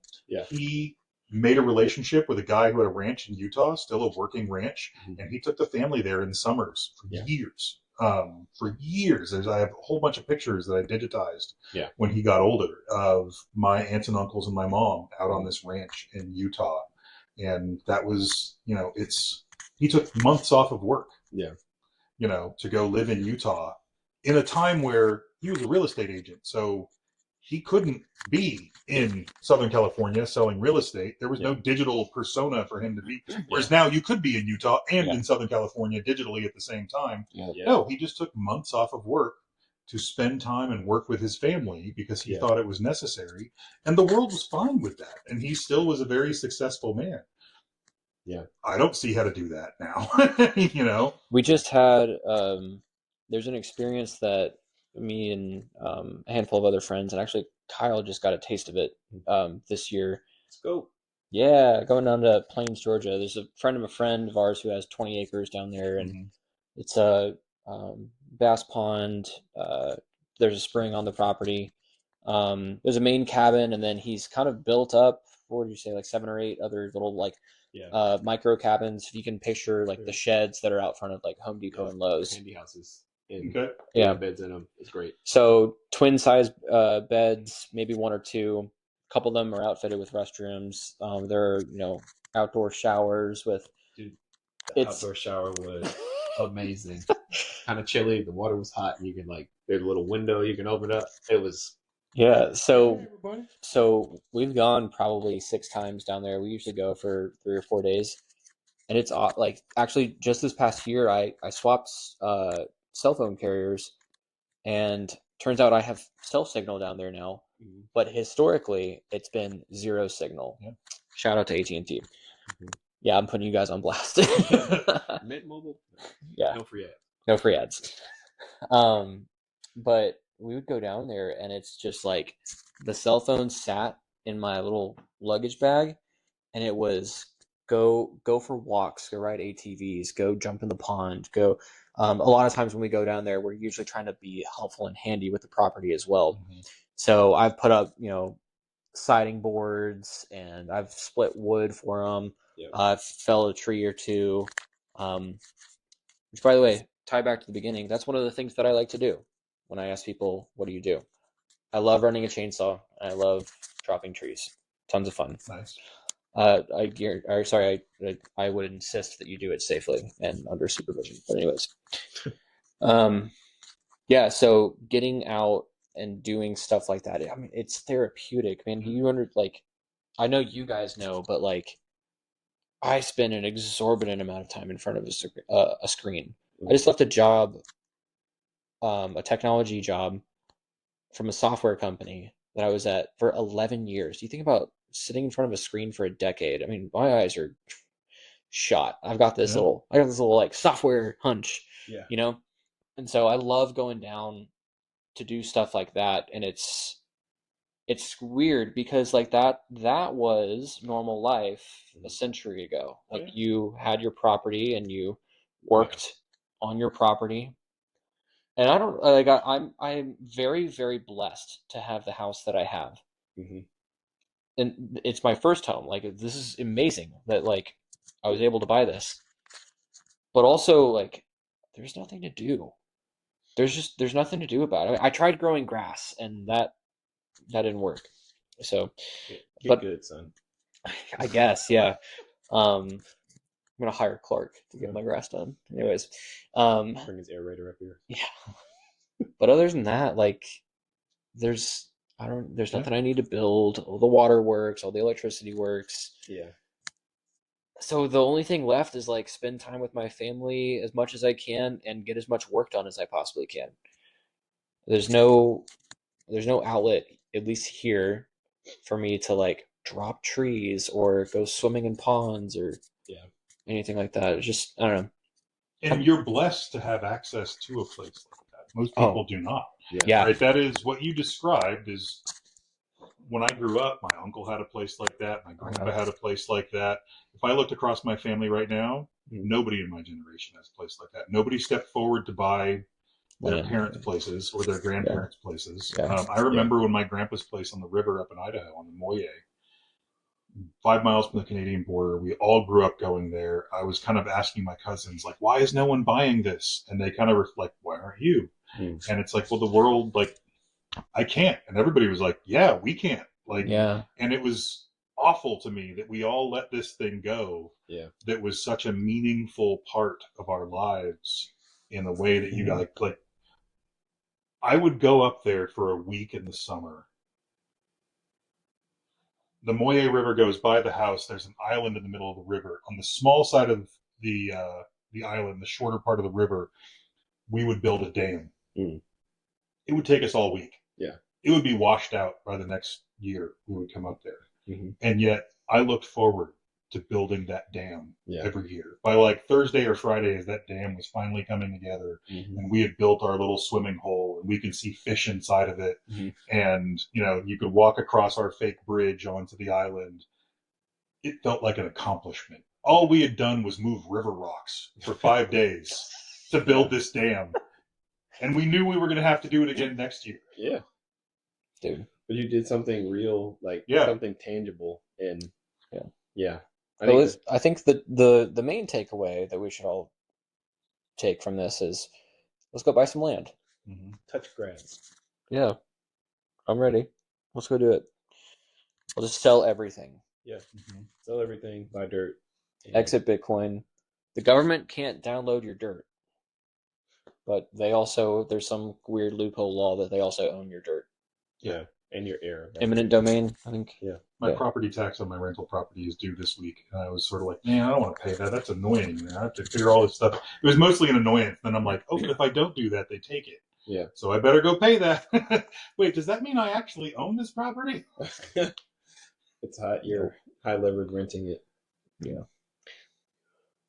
He made a relationship with a guy who had a ranch in Utah, still a working ranch, and he took the family there in the summers for years. For years. I have a whole bunch of pictures that I digitized when he got older of my aunts and uncles and my mom out on this ranch in Utah. And that was, he took months off of work, to go live in Utah in a time where he was a real estate agent. So he couldn't be in Southern California selling real estate. There was no digital persona for him to be. Whereas now you could be in Utah and in Southern California digitally at the same time. No, he just took months off of work to spend time and work with his family because he thought it was necessary, and the world was fine with that, and he still was a very successful man.
Yeah.
I don't see how to do that now.
We just had there's an experience that me and a handful of other friends, and actually Kyle just got a taste of it this year.
Let's go.
Yeah, going down to Plains, Georgia. There's a friend of ours who has 20 acres down there, and it's a bass pond. There's a spring on the property. There's a main cabin, and then he's kind of built up, what would you say, like 7 or 8 other little micro cabins. If you can picture like the sheds that are out front of like Home Depot and Lowe's.
Candy houses. And beds in them. It's great.
So twin size beds, maybe 1 or 2. A couple of them are outfitted with restrooms. There are outdoor showers with.
Dude, the outdoor shower was amazing. Kind of chilly. The water was hot, and you can there's a little window you can open up. It was.
Yeah. So we've gone probably 6 times down there. We usually go for 3 or 4 days, and it's actually just this past year I swapped cell phone carriers, and turns out I have cell signal down there now, but historically it's been 0 signal.
Yeah.
Shout out to AT&T. Yeah, I'm putting you guys on blast.
Mint Mobile.
Yeah.
No free ads.
No free ads. But we would go down there, and it's just like the cell phone sat in my little luggage bag, and it was go for walks, go ride ATVs, go jump in the pond, go. A lot of times when we go down there, we're usually trying to be helpful and handy with the property as well. So I've put up, siding boards, and I've split wood for them. I've felled a tree or 2. Which, by the way, tie back to the beginning. That's one of the things that I like to do when I ask people, "What do you do?" I love running a chainsaw. And I love chopping trees. Tons of fun.
Nice.
I would insist that you do it safely and under supervision. But anyways, yeah. So getting out and doing stuff like that, I mean, it's therapeutic, man. I know you guys know, but I spend an exorbitant amount of time in front of a screen. I just left a job, a technology job, from a software company that I was at for 11 years. You think about sitting in front of a screen for a decade. I mean, my eyes are shot. I've got this little software hunch, and so I love going down to do stuff like that. And it's weird because that was normal life a century ago. You had your property and you worked on your property. And I don't I'm very, very blessed to have the house that I have. And it's my first home. This is amazing that I was able to buy this. But also there's nothing to do. There's nothing to do about it. I tried growing grass, and that didn't work. So
Get good, son.
I guess, yeah. I'm gonna hire Clark to get my grass done. Anyways,
bring his aerator up here.
Yeah. But other than that, there's nothing I need to build. All the water works, all the electricity works.
Yeah.
So the only thing left is spend time with my family as much as I can and get as much work done as I possibly can. There's no outlet, at least here, for me to drop trees or go swimming in ponds or anything like that. It's just, I don't know.
And you're blessed to have access to a place like that. Most people do not.
Yeah.
Right? That is what you described. Is when I grew up, my uncle had a place like that. My grandpa had a place like that. If I looked across my family right now, nobody in my generation has a place like that. Nobody stepped forward to buy their parents' places or their grandparents' places. I remember when my grandpa's place on the river up in Idaho, on the Moye, 5 miles from the Canadian border, we all grew up going there. I was kind of asking my cousins, why is no one buying this? And they kind of reflect, why aren't you? And it's well, the world, I can't. And everybody was like, yeah, we can't. And it was awful to me that we all let this thing go. Yeah. That was such a meaningful part of our lives in a way that you got I would go up there for a week in the summer. The Moye River goes by the house. There's an island in the middle of the river. On the small side of the island, the shorter part of the river, we would build a dam. it would take us all week.
Yeah.
It would be washed out by the next year when we come up there.
Mm-hmm.
And yet I looked forward to building that dam
Yeah.
every year. By like Thursday or Friday, as that dam was finally coming together,
Mm-hmm.
and we had built our little swimming hole, and we could see fish inside of it,
Mm-hmm.
and you could walk across our fake bridge onto the island. It felt like an accomplishment. All we had done was move river rocks for 5 days to build this dam, and we knew we were going to have to do it again next year.
Yeah.
Dude.
But you did something real, like something tangible, and yeah.
I think the main takeaway that we should all take from this is let's go buy some land.
Mm-hmm.
Touch grass.
Yeah, I'm ready. Let's go do it. We'll just sell everything.
Yeah, sell everything, buy dirt.
Exit Bitcoin. The government can't download your dirt, but there's some weird loophole law that they also own your dirt.
Yeah, and your air.
Eminent domain, I think.
Yeah.
My property tax on my rental property is due this week, and I was sort of like, man, I don't want to pay that. That's annoying. I have to figure all this stuff. It was mostly an annoyance. Then I'm like, oh, but if I don't do that, they take it.
Yeah.
So I better go pay that. Wait, does that mean I actually own this property?
It's hot. You're high levered renting it.
Yeah.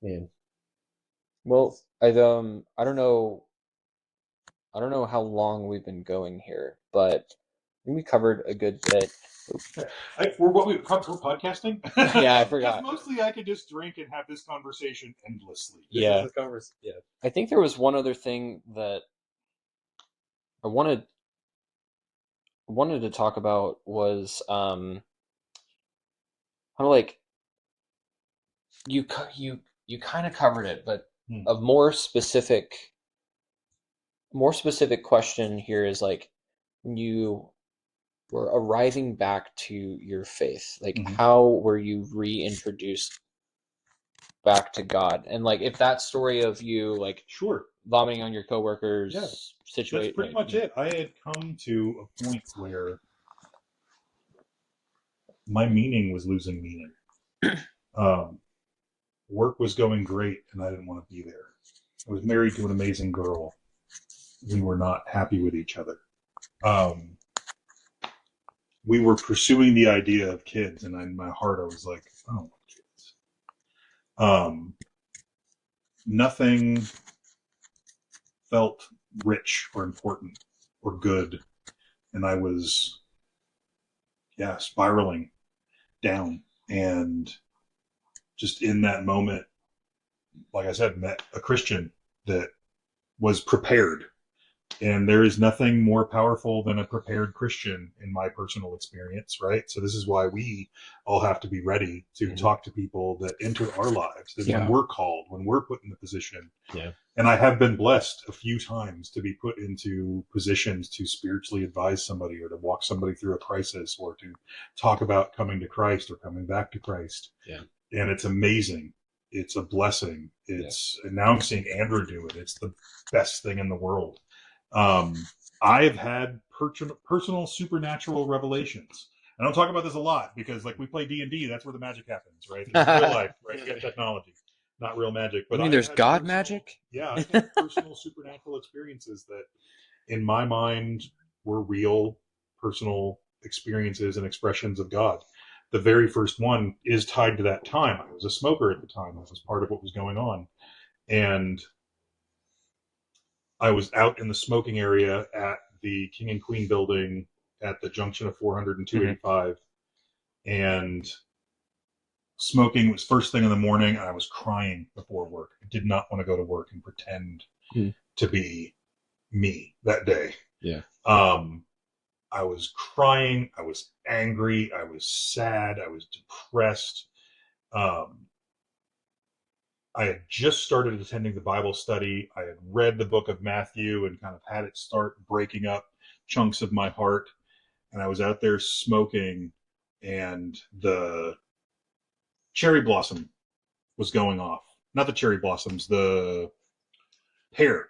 Man.
Well, I don't know how long we've been going here, but I think we covered a good bit.
We're podcasting?
Yeah, I forgot.
Mostly I could just drink and have this conversation endlessly.
Yeah. I think there was one other thing that I wanted to talk about was kind of like you kind of covered it, but a more specific question here is like when you were arriving back to your faith, like how were you reintroduced back to God? And like if that story of you like vomiting on your coworkers situation,
that's pretty much it. I had come to a point where my meaning was losing meaning. Work was going great, and I didn't want to be there. I was married to an amazing girl. We were not happy with each other. We were pursuing the idea of kids, and in my heart, I was like, I don't want kids. Nothing felt rich or important or good, and I was, spiraling down. And just in that moment, like I said, met a Christian that was prepared. And there is nothing more powerful than a prepared Christian in my personal experience, right? So this is why we all have to be ready to talk to people that enter our lives, that when we're called, when we're put in the position.
Yeah.
And I have been blessed a few times to be put into positions to spiritually advise somebody or to walk somebody through a crisis or to talk about coming to Christ or coming back to Christ.
Yeah.
And it's amazing. It's a blessing. It's now I'm seeing Andrew do it. It's the best thing in the world. I have had personal supernatural revelations. I don't talk about this a lot because, like, we play D&D. That's where the magic happens, right? It's real life, right? You got technology, not real magic. But
I mean, there's God magic.
Yeah, I had personal supernatural experiences that, in my mind, were real personal experiences and expressions of God. The very first one is tied to that time. I was a smoker at the time. That was part of what was going on, and I was out in the smoking area at the King and Queen building at the junction of 400 and 285. And smoking was first thing in the morning. And I was crying before work. I did not want to go to work and pretend to be me that day.
Yeah.
I was crying. I was angry. I was sad. I was depressed. I had just started attending the Bible study. I had read the book of Matthew and kind of had it start breaking up chunks of my heart. And I was out there smoking, and the cherry blossom was going off. Not the cherry blossoms, the pear.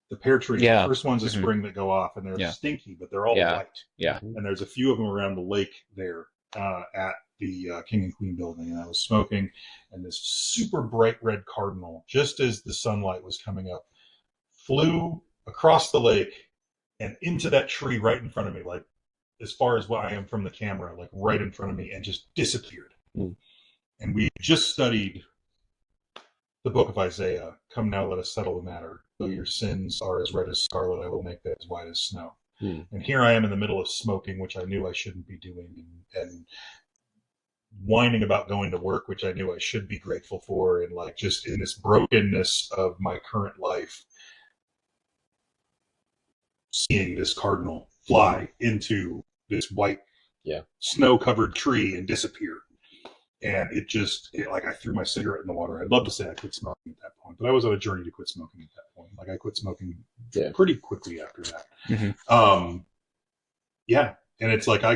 The pear tree.
Yeah.
The first one's a spring that go off, and they're stinky, but they're all white.
Yeah.
And there's a few of them around the lake there at the King and Queen building, and I was smoking, and this super bright red cardinal, just as the sunlight was coming up, flew across the lake and into that tree right in front of me, like as far as what I am from the camera, like right in front of me, and just disappeared.
Mm.
And we just studied the book of Isaiah. Come now, let us settle the matter. Though your sins are as red as scarlet, I will make them as white as snow. And here I am in the middle of smoking, which I knew I shouldn't be doing, and whining about going to work, which I knew I should be grateful for, and like just in this brokenness of my current life, seeing this cardinal fly into this white, snow-covered tree and disappear. And like I threw my cigarette in the water. I'd love to say I quit smoking at that point, but I was on a journey to quit smoking at that point. Like I quit smoking pretty quickly after that.
Mm-hmm.
Yeah, and it's like I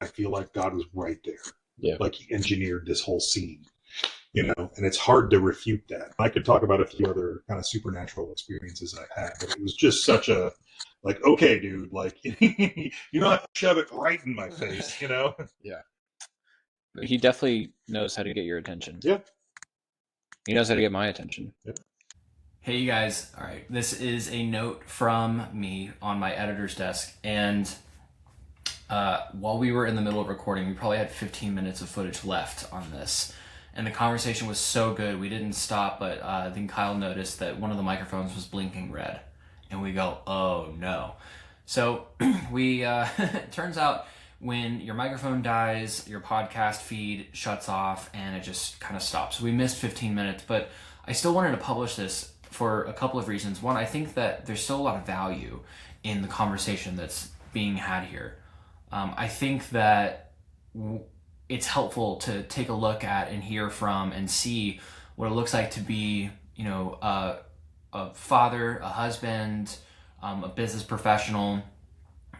feel like God was right there.
Yeah,
like he engineered this whole scene, and it's hard to refute that. I could talk about a few other kind of supernatural experiences I've had, but it was just such a like, okay, dude, like you don't have to shove it right in my face,
Yeah.
He definitely knows how to get your attention.
Yeah.
He knows how to get my attention.
Yeah.
Hey, you guys. All right. This is a note from me on my editor's desk. And while we were in the middle of recording, we probably had 15 minutes of footage left on this. And the conversation was so good, we didn't stop, but then Kyle noticed that one of the microphones was blinking red. And we go, oh no. So we, turns out when your microphone dies, your podcast feed shuts off and it just kind of stops. We missed 15 minutes, but I still wanted to publish this for a couple of reasons. One, I think that there's still a lot of value in the conversation that's being had here. I think that it's helpful to take a look at and hear from and see what it looks like to be, a father, a husband, a business professional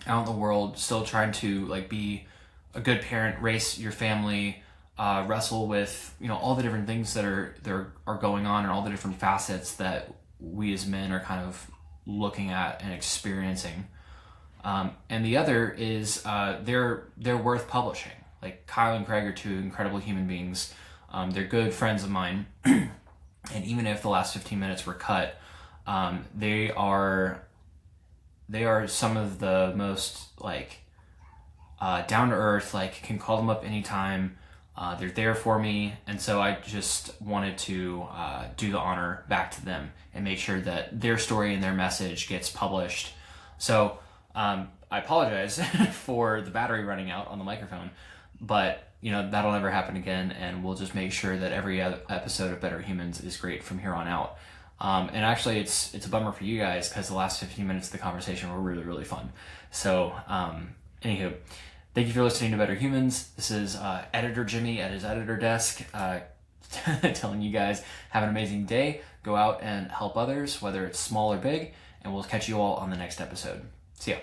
out in the world, still trying to like be a good parent, raise your family, wrestle with all the different things that are going on, and all the different facets that we as men are kind of looking at and experiencing. And the other is they're worth publishing. Like Kyle and Craig are two incredible human beings. They're good friends of mine, and even if the last 15 minutes were cut, they are some of the most like down to earth. Like can call them up anytime. They're there for me, and so I just wanted to do the honor back to them and make sure that their story and their message gets published. So I apologize for the battery running out on the microphone, but that'll never happen again, and we'll just make sure that every episode of Better Humans is great from here on out. And actually, it's a bummer for you guys because the last 15 minutes of the conversation were really, really fun. So, anywho, thank you for listening to Better Humans. This is Editor Jimmy at his editor desk telling you guys have an amazing day. Go out and help others, whether it's small or big, and we'll catch you all on the next episode. See ya.